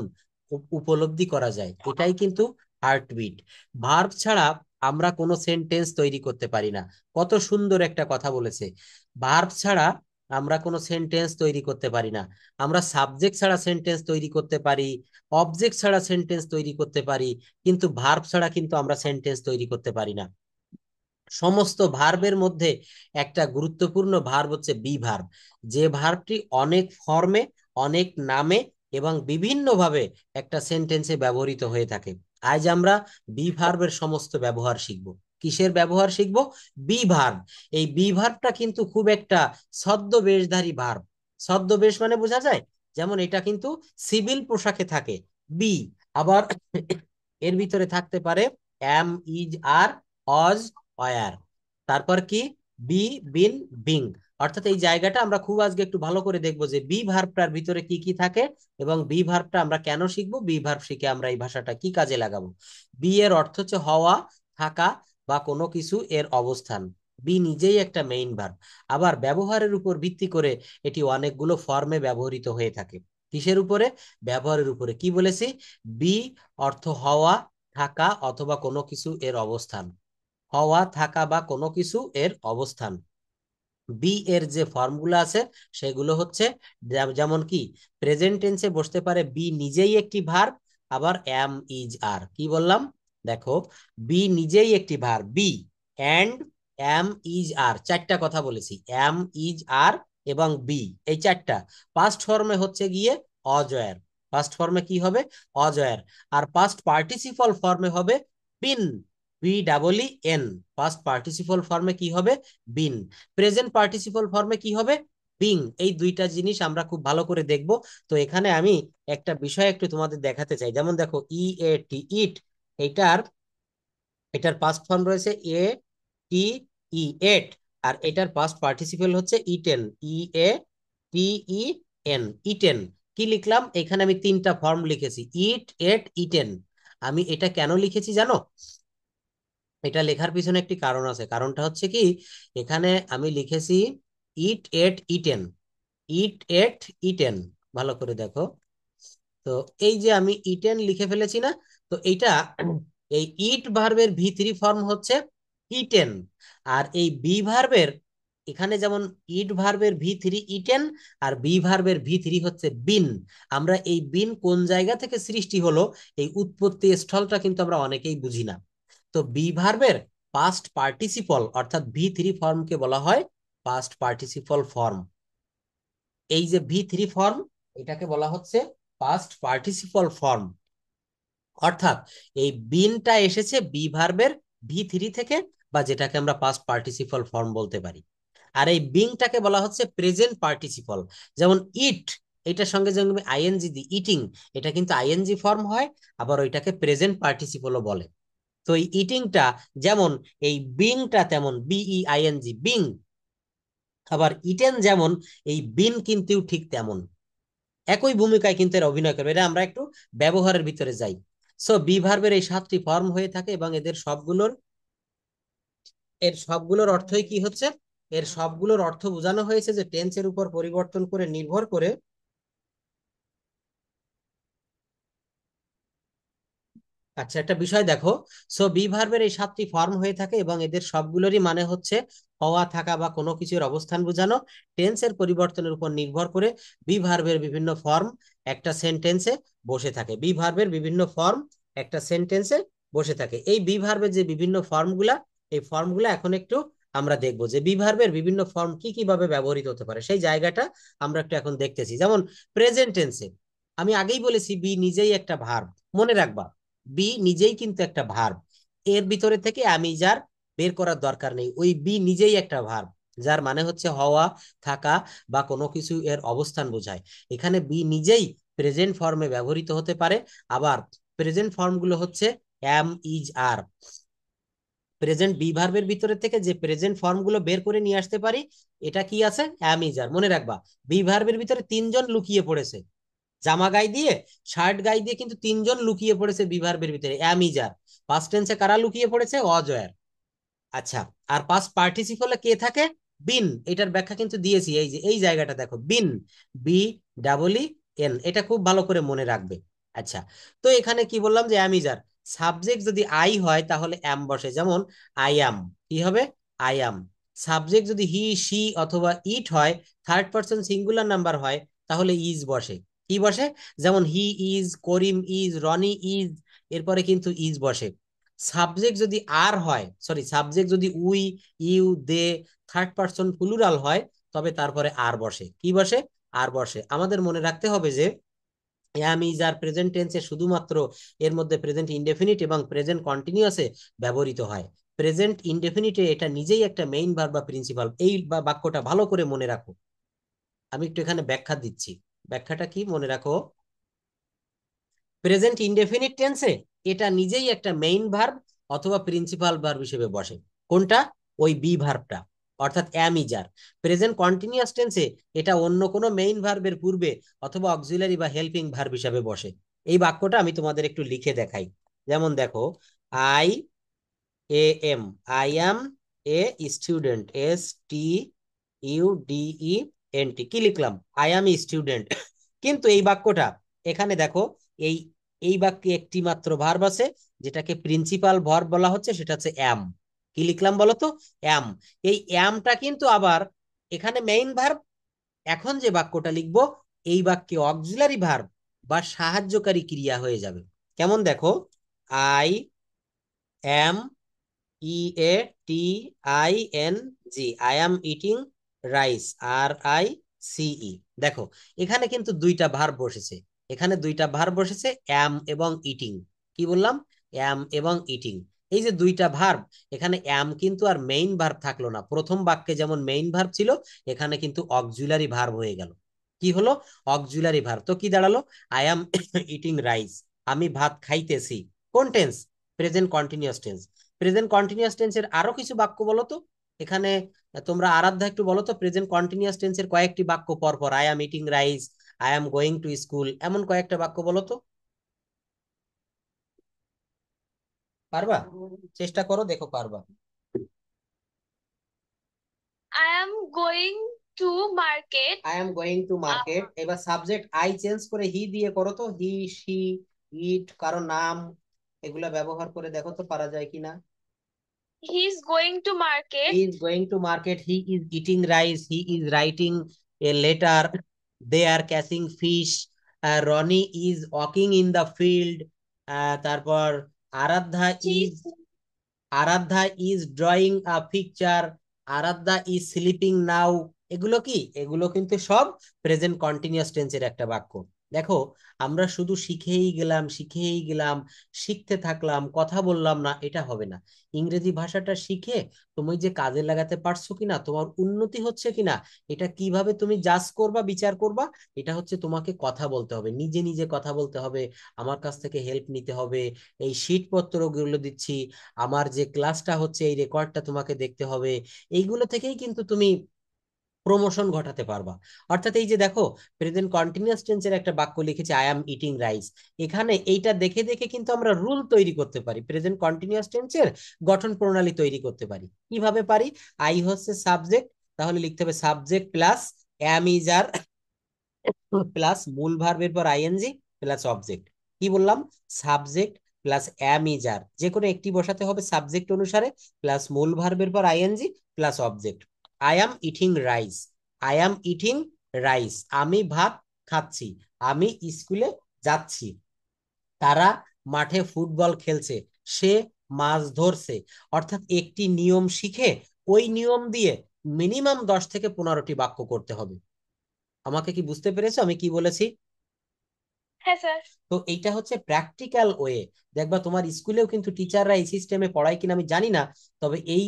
উপলব্ধি করা যায়। এটাই কিন্তু হার্ট বিট। ভার্ব ছাড়া আমরা কোনো সেন্টেন্স তৈরি করতে পারি না। কত সুন্দর একটা কথা বলেছে! ভার্ব ছাড়া আমরা কোনো সেন্টেন্স তৈরি করতে পারি না। আমরা সাবজেক্ট ছাড়া সেন্টেন্স তৈরি করতে পারি, অবজেক্ট ছাড়া সেন্টেন্স তৈরি করতে পারি, কিন্তু ভার্ব ছাড়া কিন্তু আমরা সেন্টেন্স তৈরি করতে পারি না। সমস্ত ভার্বের মধ্যে একটা গুরুত্বপূর্ণ ভার্ব হচ্ছে বি ভার্ব, যে ভার্বটি অনেক ফর্মে, অনেক নামে এবং বিভিন্ন ভাবে একটা সেন্টেন্সে ব্যবহৃত হয়ে থাকে। আজ আমরা বি ভার্বের সমস্ত ব্যবহার শিখব। কিসের ব্যবহার শিখব? B verb. এই বি ভার্বটা কিন্তু খুব একটা ছদ্মবেশধারী ভার্ব। ছদ্মবেশ মানে বোঝা যায়, যেমন এটা কিন্তু সিভিল পোশাকে থাকে বি, আবার এর ভিতরে থাকতে পারে M, is, R, Aja, wire, তারপর কি বি, বিন, বিং। অর্থাৎ এই জায়গাটা আমরা খুব আজকে একটু ভালো করে দেখবো যে বি ভার্বটার ভিতরে কি কি থাকে, এবং বি ভার্বটা আমরা কেন শিখবো, বি ভার্ব শিখে আমরা এই ভাষাটা কি কাজে লাগাবো। বি এর অর্থ হচ্ছে হওয়া, থাকা বা কোনো কিছু এর অবস্থান। বি নিজেই একটা মেইন ভার্ব। আবার ব্যবহারের উপর ভিত্তি করে এটি অনেকগুলো ফর্মে ব্যবহৃত হয়ে থাকে। কিসের উপরে? ব্যবহারের উপরে। কি বলেছি? বি অর্থ হওয়া, থাকা অথবা কোনো কিছু এর অবস্থান। হওয়া, থাকা বা কোনো কিছু এর অবস্থান। বি এর যে ফর্মগুলো আছে সেগুলো হচ্ছে, যেমন কি প্রেজেন্ট টেন্সে বসতে পারে বি নিজেই একটি ভার্ব, আবার এম, ইজ, আর। কি বললাম? দেখো, বি নিজেই একটি verb, be and am, is, are, চারটা কথা বলেছি, এম, ইজ, আর এবং বি, এই চারটা। পাস্ট ফর্মে হচ্ছে গিয়ে অজয়ের। পাস্ট ফর্মে কি হবে? অজয়ের। আর পাস্ট পার্টিসিপল ফর্মে হবে been, B double E N. Past participle ফর্মে কি হবে? বিন। প্রেজেন্ট পার্টিসিপল ফর্মে কি হবে? বিং। এই দুইটা জিনিস আমরা খুব ভালো করে দেখব। তো এখানে আমি একটা বিষয় একটু তোমাদের দেখাতে চাই। যেমন দেখো, ই এ টি, ইট, এটার এটার পাস্ট ফর্ম রয়েছে এ টি ই, এট। আর এটার পাস্ট পার্টিসিপল হচ্ছে eaten, E A T E N, eaten. কি লিখলাম এখানে? আমি তিনটা ফর্ম লিখেছি, ইট, এট, ইটেন। আমি এটা কেন লিখেছি জানো? এটা লেখার পিছনে একটি কারণ আছে। কারণটা হচ্ছে কি, এখানে আমি লিখেছি ইট, এট, ইটেন, ইট, এট, ইটেন। ভালো করে দেখো। তো এই যে আমি ইটেন লিখে ফেলেছি না, তো এইটা এই ইট ভার্বের ভি থ্রি ফর্ম হচ্ছে ইটেন। আর এই বি ভার্বের, এখানে যেমন ইট ভার্বের ভি থ্রি ইটেন, আর বি ভার্বের ভি থ্রি হচ্ছে বিন। আমরা এই বিন কোন জায়গা থেকে সৃষ্টি হলো, এই উৎপত্তি স্থলটা কিন্তু আমরা অনেকেই বুঝি না। তো বি ভার্বের পাস্ট পার্টিসিপল অর্থাৎ ভি থ্রি ফর্মকে বলা হয় পাস্ট পার্টিসিপল ফর্ম। এই যে ভি থ্রি ফর্ম, এটাকে বলা হচ্ছে পাস্ট পার্টিসিপল ফর্ম। অর্থাৎ এই বিনটা এসেছে বি ভার্বের ভি থ্রি থেকে, বা যেটাকে আমরা পাস্ট পার্টিসিপল ফর্ম বলতে পারি। আর এই বিংটাকে বলা হচ্ছে প্রেজেন্ট পার্টিসিপল। যেমন ইট, এটার সঙ্গে যখন আমি আইএনজি দিই, ইটিং, এটা কিন্তু আইএনজি ফর্ম হয়, আবার ওইটাকে প্রেজেন্ট পার্টিসিপলও বলে। তো এই ইটিংটা যেমন, এই বিংটা তেমন, বিইআইএনজি, বিং। আবার ইটেন যেমন, এই বিন কিন্তু ঠিক তেমন, একই ভূমিকায় কিন্তু এরা অভিনয় করবে। এটা আমরা একটু ব্যবহারের ভিতরে যাই। সো বি ভার্বের এই 7টি ফর্ম হয়ে থাকে এবং এর সবগুলোর অর্থই কি হচ্ছে, এর সবগুলোর অর্থ বোঝানো হয়েছে যে টেন্সের উপর পরিবর্তন করে নির্ভর করে। আচ্ছা, একটা বিষয় দেখো। সো বি ভার্বের এই 7টি ফর্ম হয়ে থাকে এবং এদের সবগুলোরই মানে হচ্ছে হওয়া, থাকা বা কোনো কিছুর অবস্থান বোঝানো। টেন্সের পরিবর্তনের উপর নির্ভর করে বি ভার্বের বিভিন্ন ফর্ম একটা সেন্টেন্সে বসে থাকে। বি ভার্বের বিভিন্ন ফর্ম একটা সেন্টেন্সে বসে থাকে। এই বি ভার্বের যে বিভিন্ন ফর্মগুলা, এই ফর্মগুলা এখন একটু আমরা দেখবো যে বি ভার্বের বিভিন্ন ফর্ম কি কিভাবে ব্যবহৃত হতে পারে, সেই জায়গাটা আমরা একটু এখন দেখতেছি। যেমন প্রেজেন্ট টেন্সে আমি আগেই বলেছি বি নিজেই একটা ভার্ব, মনে রাখবা, বি নিজেই কিন্তু একটা ভার্ব। এর ভিতরে থেকে আমি যার বের করার দরকার নেই, ওই বি নিজেই একটা ভার্ব, যার মানে হচ্ছে হওয়া, থাকা বা কোনো কিছু এর অবস্থান বোঝায়। এখানে বি নিজেই প্রেজেন্ট ফর্মে ব্যবহৃত হতে পারে। আবার প্রেজেন্ট ফর্মগুলো হচ্ছে am, is, are. Present be ভার্বের ভিতরে থেকে যে প্রেজেন্ট ফর্মগুলো বের করে নিয়ে আসতে পারি, এটা কি আছে, এম, ইজ, আর। মনে রাখবা, বি ভার্বের ভিতরে তিনজন লুকিয়ে পড়েছে, জামা গায়ে দিয়ে, শার্ট গায়ে দিয়ে কিন্তু তিনজন লুকিয়ে পড়েছে বি ভার্বের ভিতরে, অ্যামিজার। পাস্ট টেন্সে কারা লুকিয়ে পড়েছে, অজয়ের। আচ্ছা, আর পাস্ট পার্টিসিপলে কে থাকে, বিন। এটার ব্যাখ্যা কিন্তু দিয়েছি, এই যে এই জায়গাটা দেখো, বিন, বি ডাবল ই এন, এটা খুব ভালো করে মনে রাখবে। আচ্ছা, তো এখানে কি বললাম যে অ্যামিজার, সাবজেক্ট যদি আই হয় তাহলে এম বসে, যেমন আই অ্যাম, কি হবে, আই অ্যাম। সাবজেক্ট যদি হি, সি অথবা ইট হয়, থার্ড পারসন সিঙ্গুলার নাম্বার হয়, তাহলে ইজ বসে। কি বসে, যেমন he is, Karim is, Roni is, এরপরে কিন্তু ইজ বসে। সাবজেক্ট যদি আর হয়, সরি, সাবজেক্ট যদি we, you, they, third person plural হয়, তবে তারপরে আর বসে। কি বসে, আর বসে। আমাদের মনে রাখতে হবে যে অ্যাম, ইজ আর প্রেজেন্ট টেন্সে শুধুমাত্র এর মধ্যে প্রেজেন্ট ইনডেফিনিট এবং প্রেজেন্ট কন্টিনিউয়াসে ব্যবহৃত হয়। প্রেজেন্ট ইনডেফিনিটে এটা নিজেই একটা মেইন ভার্ব বা প্রিন্সিপাল। এই বাক্যটা ভালো করে মনে রাখো। আমি একটু এখানে ব্যাখ্যা দিচ্ছি। ব্যাখ্যাটা কি, মনে রাখো। প্রেজেন্ট ইনডেফিনিট টেন্সে এটা নিজেই একটা মেইন ভার্ব অথবা প্রিন্সিপাল ভার্ব হিসেবে বসে। কোনটা, ওই বি ভার্বটা, অর্থাৎ অ্যাম, ইজ, আর। প্রেজেন্ট কন্টিনিউয়াস টেন্সে এটা অন্য কোনো মেইন ভার্বের পূর্বে অথবা অক্সিলারি বা হেল্পিং ভার্ব হিসেবে বসে। এই বাক্যটা আমি তোমাদের একটু লিখে দেখাই। যেমন দেখো, I A M, I am a student, S T U D E N T, কি লিখলাম, আই অ্যাম স্টুডেন্ট। কিন্তু এই বাক্যটা, এখানে দেখো, এই এই বাক্যে একটি মাত্র ভার্ব আছে, যেটাকে প্রিন্সিপাল ভার্ব বলা হচ্ছে, সেটা হচ্ছে অ্যাম। কি লিখলাম বলো তো, অ্যাম। এই অ্যামটা কিন্তু আবার এখানে মেইন ভার্ব। এখন যে বাক্যটা লিখবো, এই বাক্যে অক্সিলারি ভার্ব বা সাহায্যকারী ক্রিয়া হয়ে যাবে। কেমন দেখো, I am, E A T I N G, I am eating rice, R I C E. দেখো, এখানে কিন্তু দুইটা ভার্ব বসেছে। এখানে দুইটা ভার্ব বসেছে, অ্যাম এবং ইটিং। কি বললাম, অ্যাম এবং ইটিং। এই যে দুইটা ভার্ব, এখানে অ্যাম কিন্তু আর মেইন ভার্ব থাকলো না। প্রথম বাক্যে যেমন মেইন ভার্ব ছিল, এখানে কিন্তু অক্সিলারি ভার্ব হয়ে গেল। কি হলো, অক্সিলারি ভার্ব। তো কি দাঁড়ালো, আই অ্যাম ইটিং রাইস, আমি ভাত খাইতেছি। কোন tense, present continuous tense. Present continuous টেন্সের আরো কিছু বাক্য বলো তো এখানে। তোমরা আরাধ্যা একটু বলো তো, প্রেজেন্ট কন্টিনিউয়াস টেন্সের কয়েকটি বাক্য পর পর, I am eating rice, I am going to school, এমন কয়েকটা বাক্য বলো তো। পারবা, চেষ্টা করো, দেখো পারবা। I am going to market. I am going to market. এবার সাবজেক্ট আই চেঞ্জ করে হি দিয়ে করো তো, হি, সি, ইট, কারো নাম, এগুলা ব্যবহার করে দেখো তো পারা যায় কিনা। He is going to market. He is going to market. He is eating rice. He is writing a letter. They are catching fish. Ronnie is walking in the field. তারপর আরাধ্যা She is Aradhya is drawing a picture, Aradhya is sleeping now. এগুলো কি, এগুলো কিন্তু সব present continuous টেন্সের একটা বাক্য। দেখো, আমরা শুধু শিখেই গেলাম শিখেই গেলাম, শিখতে থাকলাম, কথা বললাম না, এটা হবে না। ইংরেজি ভাষাটা শিখে তুমি যে কাজে লাগাতে পারছো কিনা, তোমার উন্নতি হচ্ছে কিনা, এটা কিভাবে তুমি জাজ করবা, বিচার করবা? এটা হচ্ছে তোমাকে কথা বলতে হবে, নিজে নিজে কথা বলতে হবে, আমার কাছ থেকে হেল্প নিতে হবে। এই শীটপত্র গুলো দিচ্ছি, আমার যে ক্লাসটা হচ্ছে এই রেকর্ডটা তোমাকে দেখতে হবে। এইগুলো থেকেই কিন্তু তুমি প্রমোশন ঘটাতে পারবা। অর্থাৎ এই যে দেখো, প্রেজেন্ট কন্টিনিউয়াস টেন্সের একটা বাক্য লিখেছে, আই অ্যাম ইটিং রাইস। এখানে এইটা দেখে দেখে কিন্তু আমরা রুল তৈরি করতে পারি, প্রেজেন্ট কন্টিনিউয়াস টেন্সের গঠন প্রণালী তৈরি করতে পারি। কিভাবে পারি? আই হচ্ছে সাবজেক্ট, তাহলে লিখতে হবে subject plus am is are plus মূল ভার্বের পর আইএনজি প্লাস অবজেক্ট। কি বললাম? Subject plus am is are, যে কোনো একটি বসাতে হবে সাবজেক্ট অনুসারে, প্লাস মূল ভার্বের পর ING plus object. I am eating rice, I am eating rice, আমি ভাত খাচ্ছি, আমি স্কুলে যাচ্ছি, তারা মাঠে ফুটবল খেলছে, সে মাছ ধরছে। অর্থাৎ একটি নিয়ম শিখে ওই নিয়ম দিয়ে মিনিমাম 10 থেকে 15টি বাক্য করতে হবে। আমাকে কি বুঝতে পেরেছো আমি কি বলেছি? হ্যাঁ স্যার। তো এইটা হচ্ছে প্র্যাকটিক্যাল ওয়ে। দেখবা তোমার স্কুলেও কিন্তু টিচাররা এই সিস্টেমে পড়ায় কিনা আমি জানি না, তবে এই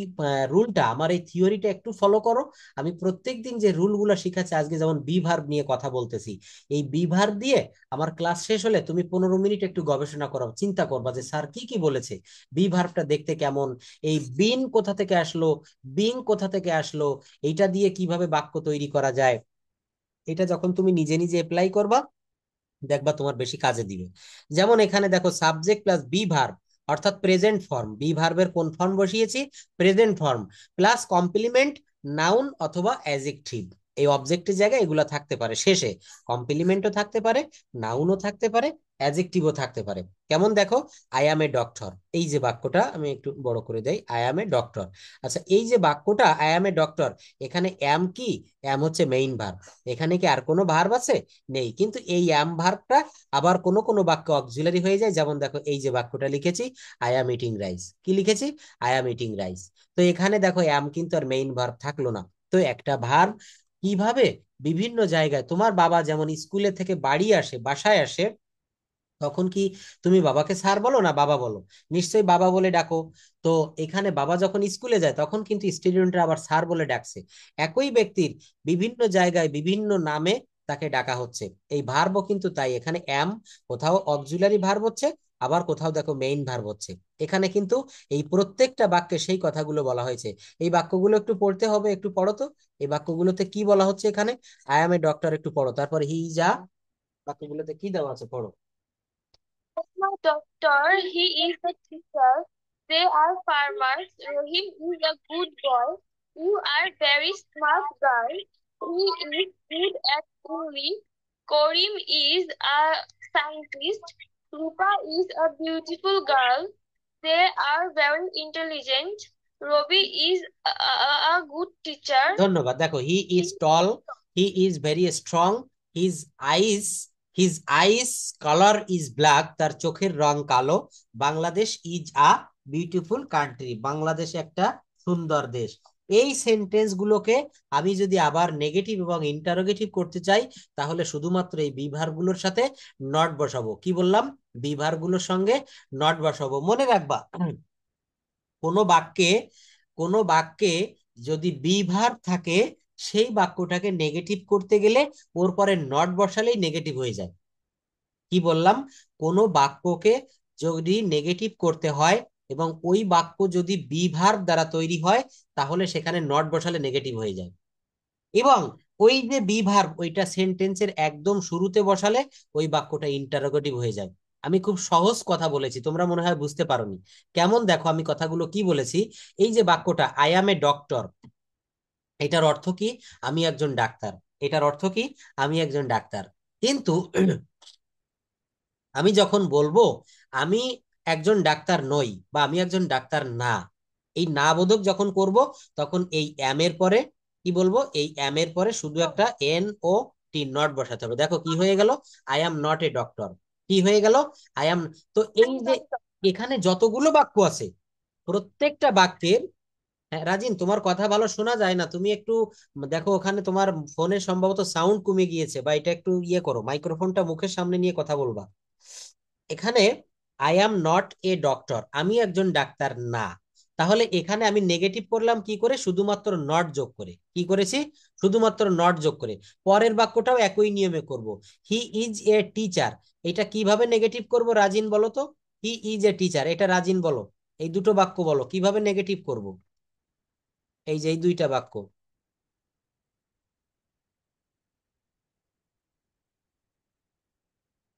রুলটা, আমার এই থিওরিটা একটু ফলো করো। আমি প্রত্যেকদিন যে রুলগুলো শিখাচ্ছি, আজকে যেমন বি ভার্ব নিয়ে কথা বলতেছি, এই বি ভার্ব দিয়ে আমার ক্লাস শেষ হলে তুমি 15 মিনিট একটু গবেষণা করো, চিন্তা করবা যে স্যার কি কি বলেছে, বি ভার্বটা দেখতে কেমন, এই বিন কোথা থেকে আসলো, বিং কোথা থেকে আসলো, এইটা দিয়ে কিভাবে বাক্য তৈরি করা যায়। এটা যখন তুমি নিজে নিজে অ্যাপ্লাই করবা, দেখবা তোমার বেশি কাজে দিবে। যেমন এখানে দেখো, সাবজেক্ট প্লাস বি ভার্ব, অর্থাৎ প্রেজেন্ট ফর্ম, বি ভার্বের কোন ফর্ম বসিয়েছি? Present form, plus complement, noun অথবা অ্যাডজেক্টিভ। এই অবজেক্টের জায়গায় এগুলা থাকতে পারে, শেষে কমপ্লিমেন্টও থাকতে পারে, নাউনও থাকতে পারে, অ্যাডজেক্টিভও থাকতে পারে। কেমন দেখো, আই অ্যাম এ ডক্টর, এই যে বাক্যটা আমি একটু বড় করে দেই, আই অ্যাম এ ডক্টর। আচ্ছা, এই যে বাক্যটা আই অ্যাম এ ডক্টর, এখানে অ্যাম কি? অ্যাম হচ্ছে মেইন ভার্ব। এখানে কি আর কোনো ভার্ব আছে? নেই। কিন্তু এই অ্যাম ভার্বটা আবার কোনো কোনো বাক্য অক্সিলারি হয়ে যায়, যেমন দেখো এই যে বাক্যটা লিখেছি, আই অ্যাম ইটিং রাইস। কি লিখেছি? I am eating rice. তো এখানে দেখো অ্যাম কিন্তু আর মেইন ভার্ব থাকলো না। তো একটা ভার্ব কিভাবে বিভিন্ন জায়গায়, তোমার বাবা যেমন স্কুলে থেকে বাড়ি আসে, বাসায় আসে, তখন কি তুমি বাবাকে স্যার বলো না বাবা বলো? নিশ্চয়ই বাবা বলে ডাকো। তো এখানে বাবা যখন স্কুলে যায়, তখন কিন্তু স্টুডেন্টরা আবার স্যার বলে ডাকছে। একই ব্যক্তির বিভিন্ন জায়গায় বিভিন্ন নামে তাকে ডাকা হচ্ছে। এই ভার্বও কিন্তু তাই, এখানে এম কোথাও অক্সিলারি ভার্ব হচ্ছে, আবার কোথাও দেখো মেইন ভার্ব হচ্ছে। এখানে কিন্তু এই প্রত্যেকটা বাক্যে সেই কথাগুলো বলা হয়েছে। এই বাক্যগুলো একটু পড়তে হবে, একটু পড়ো তো। এই বাক্যগুলোতে কি বলা হচ্ছে এখানে? আই এম এ ডক্টর, একটু পড়ো, তারপর হি যা, বাক্যগুলোতে কি দেওয়া আছে পড়ো। My doctor, he is a teacher. They are farmers. Rahim is a good boy. You are very smart girl. He is good at English. Karim is a scientist. Rupa is a beautiful girl. They are very intelligent. Robi is a good teacher. ধন্যবাদ। দেখো, he is tall, he is very strong, his eyes his eyes colour is black, তার চোখের রং কালো। Bangladesh is a beautiful country, Bangladesh একটা সুন্দর দেশ। এই sentence গুলোকে আমি যদি আবার নেগেটিভ এবং ইন্টারোগেটিভ করতে চাই, তাহলে শুধুমাত্র এই বিভার গুলোর সাথে নট বসাবো। কি বললাম? বিভার গুলোর সঙ্গে নট বসাবো। মনে রাখবা, কোনো বাক্যে কোনো বাক্যে যদি বি ভার্ব থাকে, সেই বাক্যটাকে নেগেটিভ করতে গেলে ওর পরে নট বসালেই নেগেটিভ হয়ে যায়। কি বললাম? কোনো বাক্যকে যদি নেগেটিভ করতে হয় এবং ওই বাক্য যদি বি ভার্ব দ্বারা তৈরি হয়, তাহলে সেখানে নট বসালে নেগেটিভ হয়ে যায়। এবং ওই যে বি ভার্ব, ওইটা সেন্টেন্সের একদম শুরুতে বসালে ওই বাক্যটা ইন্টারোগেটিভ হয়ে যায়। আমি খুব সহজ কথা বলেছি, তোমরা মনে হয় বুঝতে পারোনি। কেমন দেখো আমি কথাগুলো কি বলেছি। এই যে বাক্যটা আই অ্যাম এ ডক্টর, এটার অর্থ কি? আমি একজন ডাক্তার। এটার অর্থ কি? আমি একজন ডাক্তার। কিন্তু আমি যখন বলবো আমি একজন ডাক্তার নই বা আমি একজন ডাক্তার না, এই না বোধক যখন করব, তখন এই এম এর পরে কি বলবো? এই এম এর পরে শুধু একটা এন ও টি, নট বসাতে হবে। দেখো কি হয়ে গেল? I am not a doctor. কি হয়ে গেল? I am. তো এই যে এখানে যতগুলো বাক্য আছে, প্রত্যেকটা বাক্যের হ্যাঁ রাজিন, তোমার কথা ভালো শোনা যায় না, তুমি একটু দেখো ওখানে তোমার ফোনে সম্ভবত সাউন্ড কমে গিয়েছে, বা এটা একটু ইয়ে করো, মাইক্রোফোনটা মুখের সামনে নিয়ে কথা বলবা। এখানে I am not a doctor, আমি একজন ডাক্তার না। তাহলে এখানে আমি নেগেটিভ করলাম কি করে? শুধুমাত্র নট যোগ করে। কি করেছি? শুধুমাত্র নট যোগ করে। পরের বাক্যটাও একই নিয়মে করব। হি ইজ এ টিচার, এটা কিভাবে নেগেটিভ করব রাজিন বলো তো? হি ইজ এ টিচার, এটা রাজিন বলো। এই দুটো বাক্য বলো কিভাবে নেগেটিভ করব, এই যে এই দুইটা বাক্য।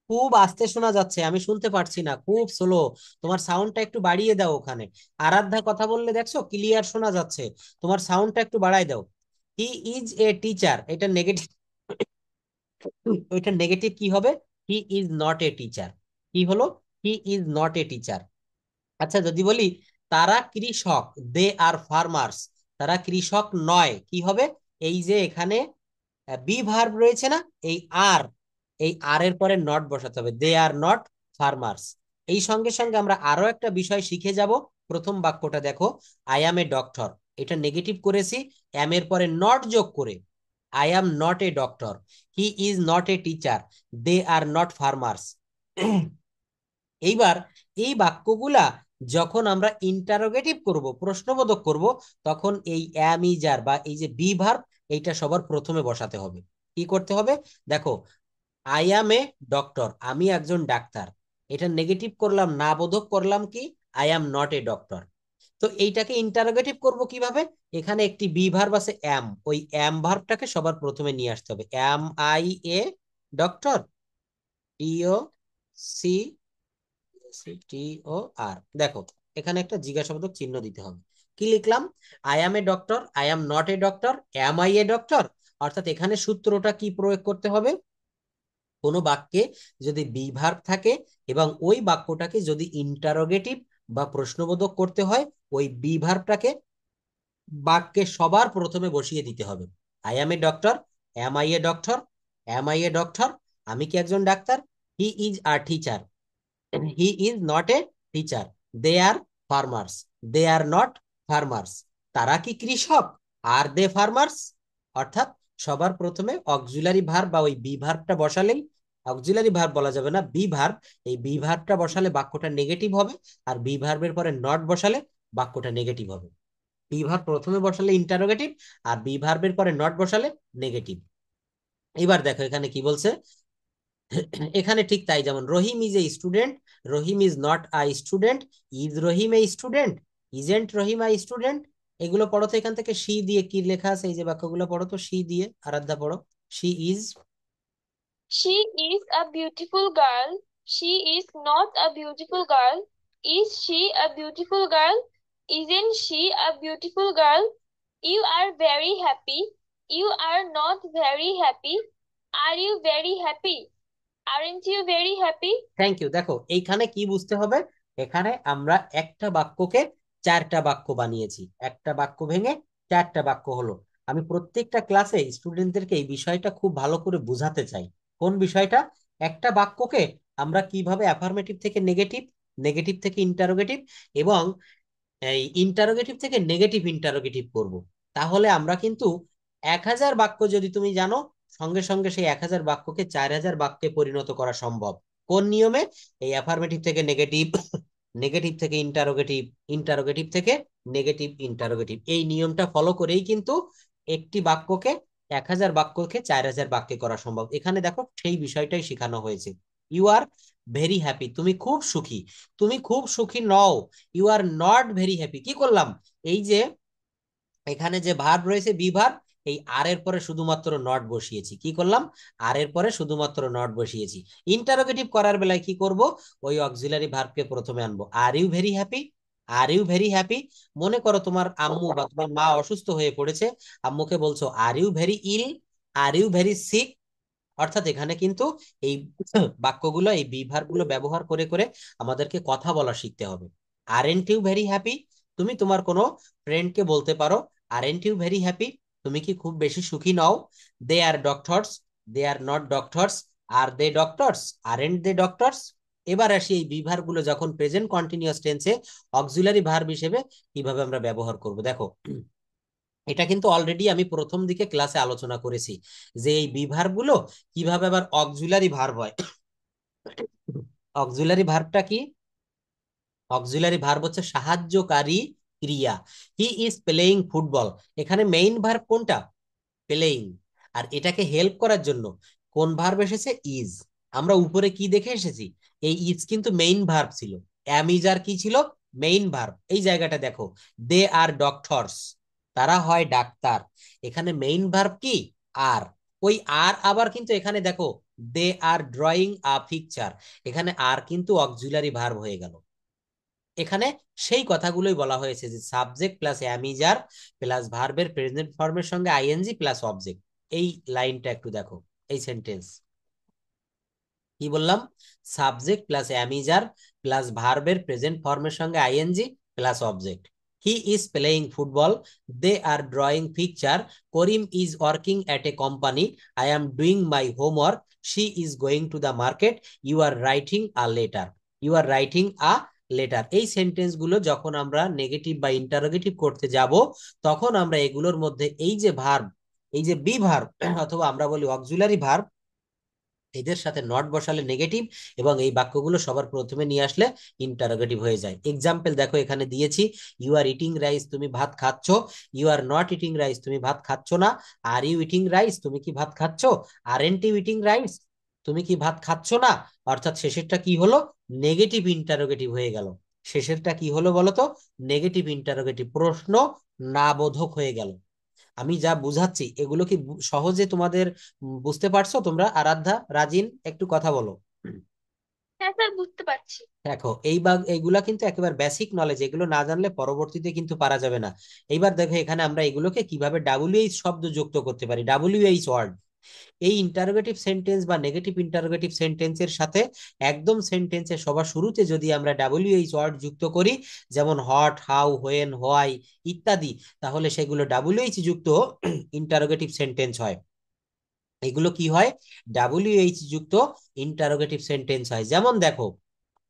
খুব আস্তে শোনা যাচ্ছে, আমি শুনতে পারছি না, খুব স্লো। তোমার সাউন্ডটা একটু বাড়িয়ে দাও ওখানে। আরাধ্যা কথা বললে দেখছো ক্লিয়ার শোনা যাচ্ছে, তোমার সাউন্ডটা একটু বাড়াই দাও। হি ইজ এ টিচার, এটা নেগেটিভ। ওইটা নেগেটিভ কি হবে? হি ইজ নট এ টিচার। কি হলো? হি ইজ নট এ টিচার। আচ্ছা যদি বলি তারা কৃষক, দে আর ফার্মার্স, তারা কৃষক নয়, কি হবে? এই যে এখানে বি ভার্ব রয়েছে না, এই আর, এই আর এর পরে নট বসাতে হবে, দে আর নট ফার্মার্স। এই সঙ্গে সঙ্গে আমরা আরো একটা বিষয় শিখে যাব। প্রথম বাক্যটা দেখো, আই অ্যাম এ ডক্টর, এটা নেগেটিভ করেছি এম এর পরে নট যোগ করে। I am not a doctor, he is not a teacher, they are not farmers. এইবার এই বাক্যগুলা যখন আমরা ইন্টারোগেটিভ করব, প্রশ্নবোধক করব, তখন এই অ্যাম ইজ আর বা এই যে বি ভার্ব, এইটা সবার প্রথমে বসাতে হবে। কি করতে হবে? দেখো, আই অ্যাম এ ডক্টর, আমি একজন ডাক্তার। এটা নেগেটিভ করলাম, না বোধক করলাম কি? I am not a doctor. তো এইটাকে ইন্টারোগেটিভ করব কিভাবে? এখানে একটি বি ভার্ব আছে অ্যাম, ওই অ্যাম ভার্বটাকে সবার প্রথমে নিয়ে আসতে হবে। অ্যাম আই এ ডক্টর, টিও সি টি ও আর। দেখো এখানে একটা জিজ্ঞাসাবোধক চিহ্ন দিতে হবে। কি লিখলাম? I am a doctor, I am not a doctor, am I a doctor. অর্থাৎ এখানে সূত্রটা কি প্রয়োগ করতে হবে? কোনো বাক্যে যদি বি ভার্ব থাকে এবং ওই বাক্যটাকে যদি ইন্টারোগেটিভ বা প্রশ্নবোধক করতে হয়, ওই বি ভার্বটাকে বাক্যে সবার প্রথমে বসিয়ে দিতে হবে। I am a doctor, am I a doctor, am I a doctor, আমি কি একজন ডাক্তার? He is are teacher, he is not a teacher, they are farmers, they are not farmers, তারা কি কৃষক? Are they farmers. অর্থাৎ সবার প্রথমে অক্সিলারি ভার্ব বা ওই বি ভার্বটা বসালেই, অক্সিলারি ভার্ব বলা যাবে না, বি ভার্ব, এই বি ভার্বটা বসালে বাক্যটা নেগেটিভ হবে। আর বি ভার্বের পরে নট বসালে বাক্যটা নেগেটিভ হবে। বি ভার্ব প্রথমে বসালে ইন্টারোগেটিভ, আর বি ভার্বের পরে নট বসালে নেগেটিভ। এবার দেখো এখানে কি বলছে। এখানে ঠিক তাই, যেমন Rahim is a student, Rahim is not a student, is Rahim a student, isn't Rahim a student. এগুলো পড়ো তো, এখান থেকে শি দিয়ে কি লেখা আছে, এই যে বাক্যগুলো পড়ো তো শি দিয়ে, আরাধ্যা পড়ো। She is, She is a beautiful girl. She is not a beautiful girl. Is she a beautiful girl? Isn't she a beautiful girl? You are very happy. You are not very happy. Are you very happy? Aren't you very happy? Thank you. দেখো এইখানে কি বুঝতে হবে, এখানে আমরা একটা বাক্যকে চারটা বাক্য বানিয়েছি, একটা বাক্য ভেঙে চারটা বাক্য হলো। আমি প্রত্যেকটা ক্লাসে স্টুডেন্টদেরকে এই বিষয়টা খুব ভালো করে বোঝাতে চাই। কোন বিষয়টা? একটা বাক্যকে আমরা কিভাবে অ্যাফার্মেটিভ থেকে নেগেটিভ, নেগেটিভ থেকে ইন্টারোগেটিভ, এবং এই ইন্টারোগেটিভ থেকে নেগেটিভ ইন্টারোগেটিভ করব। তাহলে আমরা কিন্তু 1000 বাক্য যদি তুমি জানো, সঙ্গে সঙ্গে সেই 1000 বাক্যকে 4000 বাক্যে পরিণত করা সম্ভব। কোন নিয়মে? এই অ্যাফার্মেটিভ থেকে নেগেটিভ, নেগেটিভ থেকে ইন্টারোগেটিভ, ইন্টারোগেটিভ থেকে নেগেটিভ ইন্টারোগেটিভ, এই নিয়মটা ফলো করেই কিন্তু একটি বাক্যকে 1000 বাক্যকে 4000 বাক্যে করা সম্ভব। এখানে দেখো সেই বিষয়টাই শেখানো হয়েছে। ইউ আর ভেরি হ্যাপি, তুমি খুব সুখী। তুমি খুব সুখী নও, you are not very happy. কি করলাম? এই যে এখানে যে ভার্ব রয়েছে বি ভার্ব, এই আর এর পরে শুধুমাত্র নট বসিয়েছি। কি করলাম? আর এর পরে শুধুমাত্র নট বসিয়েছি। ইন্টারোগেটিভ করার বেলায় কি করব? ওই অক্সিলারি ভার্বকে প্রথমে আনবো। Are you very happy, are you very happy. মনে করো তোমার আম্মু বা তোমার মা অসুস্থ হয়ে পড়েছে, আম্মুকে বলছো are you very ill, are you very sick. অর্থাৎ এখানে কিন্তু এই বাক্যগুলো, এই বি ভার্ব গুলো ব্যবহার করে করে আমাদেরকে কথা বলা শিখতে হবে। আরএন্ট ইউ ভেরি হ্যাপি, তুমি তোমার কোনো ফ্রেন্ডকে বলতে পারো আরএন্ট ইউ ভেরি হ্যাপি, তুমি কি খুব বেশি সুখী নও? They are doctors, they are not doctors, are they doctors, aren't they doctors. এবার আসি এই বি ভার্ব গুলো যখন প্রেজেন্ট কন্টিনিউয়াস টেন্সে অক্সিলারি ভার্ব হিসেবে কিভাবে আমরা ব্যবহার করব। দেখো, এটা কিন্তু অলরেডি আমি প্রথম দিকে ক্লাসে আলোচনা করেছি যে এই বি ভার্ব গুলো কিভাবে আবার অক্সিলারি ভার্ব হয়। অক্সিলারি ভার্বটা কি? অক্সিলারি ভার্ব হচ্ছে সাহায্যকারী ক্রিয়া। হি ইজ প্লেইং ফুটবল, এখানে মেইন ভার্ব কোনটা? প্লেইং। আর এটাকে হেল্প করার জন্য কোন ভার্ব এসেছে? ইজ। আমরা উপরে কি দেখে এসেছি? এই ইজ কিন্তু মেইন ভার্ব ছিল। অ্যাম ইজ আর কি ছিল? Main verb. এই জায়গাটা দেখো, দে আর ডক্টরস, তারা হয় ডাক্তার। এখানে মেইন ভার্ব কি? আর। ওই আর আবার কিন্তু এখানে দেখো, দে আর ড্রয়িং আ পিকচার, এখানে আর কিন্তু অক্সিলারি ভার্ব হয়ে গেল। এখানে সেই কথাগুলোই বলা হয়েছে যে সাবজেক্ট প্লাস অ্যামিজার প্লাস ভার্বের প্রেজেন্ট ফর্মের সঙ্গে আইএনজি প্লাস অবজেক্ট। এই লাইনটা একটু দেখো, এই সেন্টেন্স কি বললাম? সাবজেক্ট প্লাস অ্যামিজার প্লাস ভার্বের প্রেজেন্ট ফর্মের সঙ্গে ING plus object. He is playing football, they are drawing picture, Karim is working at a company, I am doing my homework, she is going to the market, you are writing a letter. You are writing a letter. এই sentence গুলো যখন আমরা negative বা interrogative করতে যাব, তখন আমরা এগুলোর মধ্যে এই যে ভার্ব, এই যে বি ভার্ব অথবা আমরা বলি অক্সিলারি ভার্ব, এদের সাথে নট বসালে নেগেটিভ, এবং এই বাক্যগুলো সবার প্রথমে নিয়ে আসলে ইন্টারোগেটিভ হয়ে যায়। এক্সাম্পল দেখো এখানে দিয়েছি, ইউ আর ইটিং রাইস, তুমি ভাত খাচ্ছ। You are not eating rice, তুমি ভাত খাচ্ছ না। আর ইউ ইটিং রাইস, তুমি কি ভাত খাচ্ছ? আরএন্ট ইউ ইটিং রাইস, তুমি কি ভাত খাচ্ছ না? অর্থাৎ শেষেরটা কি হলো? নেগেটিভ ইন্টারোগেটিভ হয়ে গেল। শেষেরটা কি হলো বলতো? নেগেটিভ ইন্টারোগেটিভ, প্রশ্ন না বোধক হয়ে গেল। আমি যা বুঝাচ্ছি এগুলো কি সহজে তোমাদের বুঝতে পারছো তোমরা? আরাধ্যা, রাজিন, একটু কথা বলো। হ্যাঁ স্যার, বুঝতে পারছি। দেখো এইগুলা কিন্তু একেবারে বেসিক নলেজ, এগুলো না জানলে পরবর্তীতে কিন্তু পারা যাবে না। এইবার দেখো এখানে আমরা এগুলোকে কিভাবে ডাব্লিউএইচ শব্দ যুক্ত করতে পারি, ডাব্লিউএইচ ওয়ার্ড। এই ইন্টারোগেটিভ সেন্টেন্স বা নেগেটিভ ইন্টারোগেটিভ সেন্টেন্সের সাথে একদম সেন্টেন্সের সবার শুরুতে যদি আমরা ডাব্লিউএইচ ওয়ার্ড যুক্ত করি, যেমন হট, হাউ, হোয়েন, হোয়াই ইত্যাদি, তাহলে সেগুলো ডাব্লিউএইচ যুক্ত ইন্টারোগেটিভ সেন্টেন্স হয়। এগুলো কি হয়? ডাব্লিউএইচ যুক্ত ইন্টারোগেটিভ সেন্টেন্স হয়। যেমন দেখো,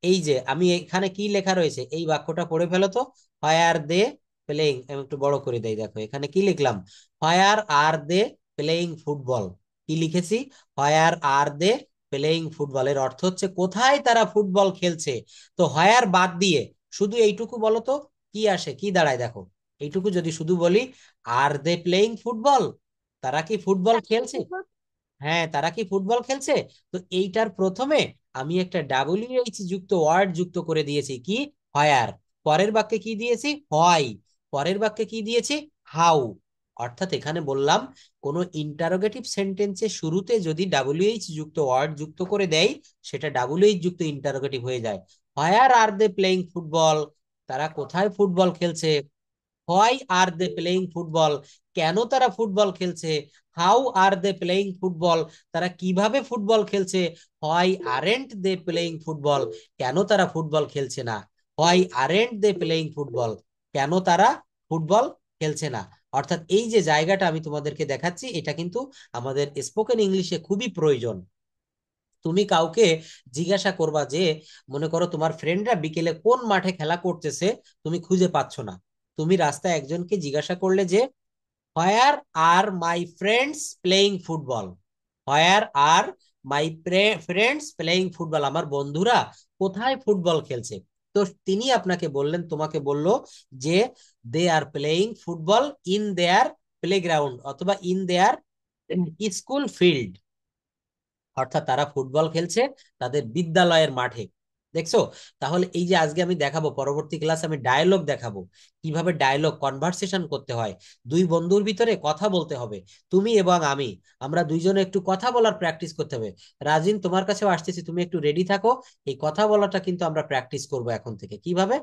এই যে আমি এখানে কি লেখা রয়েছে, এই বাক্যটা পড়ে ফেলো তো। হোয়ার দে প্লেইং, আমি একটু বড় করে দেই, দেখো এখানে কি লিখলাম? হোয়ার আর দে প্লেইং ফুটবল। কি লিখেছি? হোয়ার আর দে প্লেইং ফুটবল, এর অর্থ হচ্ছে কোথায় তারা ফুটবল খেলছে। তো হোয়ার বাদ দিয়ে শুধু এইটুকু বলো তো, কি আসে, কি দাঁড়ায় দেখো। এইটুকু যদি শুধু বলি, আর দে প্লেইং ফুটবল, তারা কি ফুটবল খেলছে? হ্যাঁ, তারা কি ফুটবল খেলছে? তো এইটার প্রথমে আমি একটা ডাব্লিউএইচ যুক্ত ওয়ার্ড যুক্ত করে দিয়েছি, কি? হোয়ার। পরের বাক্যে কি দিয়েছি? হোয়াই। পরের বাক্যে কি দিয়েছি? হাউ। অর্থাৎ এখানে বললাম, কোন ইন্টারোগেটিভ সেন্টেন্সের শুরুতে যদি ডাব্লিউএইচ যুক্ত ওয়ার্ড যুক্ত করে দেয়, সেটা ডাব্লিউএইচ যুক্ত ইন্টারোগেটিভ হয়ে যায়। হোয়ার আর দে প্লেইং ফুটবল, তারা কোথায় ফুটবল খেলছে। Why are they playing football, কেন তারা ফুটবল খেলছে। How are they playing football, তারা কিভাবে ফুটবল খেলছে। Why aren't they playing football, কেন তারা ফুটবল খেলছে না। Why aren't they playing football, কেন তারা ফুটবল খেলছে না। অর্থাৎ এই যে জায়গাটা আমি তোমাদেরকে দেখাচ্ছি, এটা কিন্তু আমাদের স্পোকেন ইংলিশে খুবই প্রয়োজন। তুমি কাউকে জিজ্ঞাসা করবা যে, মনে করো তোমার ফ্রেন্ডরা বিকেলে কোন মাঠে খেলা করতেছে, তুমি খুঁজে পাচ্ছ না। তুমি রাস্তায় একজনকে জিজ্ঞাসা করলে যে, where are my friends playing football, where are my friends playing football, আমার বন্ধুরা কোথায় ফুটবল খেলছে। তো তিনি আপনাকে বললেন, তোমাকে বললো যে they are playing football in their playground অথবা ইন দেয়ার স্কুল ফিল্ড। অর্থাৎ তারা ফুটবল খেলছে তাদের বিদ্যালয়ের মাঠে। দেখছো? তাহলে এই যে আজকে আমি দেখাবো, পরবর্তী ক্লাসে আমি ডায়লগ দেখাবো, কিভাবে ডায়লগ কনভারসেশন করতে হয়। দুই বন্ধুর ভিতরে কথা বলতে হবে, তুমি এবং আমি, আমরা দুইজনে একটু কথা বলার প্র্যাকটিস করতে হবে। রাজিন, তোমার কাছেও আসতেছি, তুমি একটু রেডি থাকো। এই কথা বলাটা কিন্তু আমরা প্র্যাকটিস করব এখন থেকে। কিভাবে?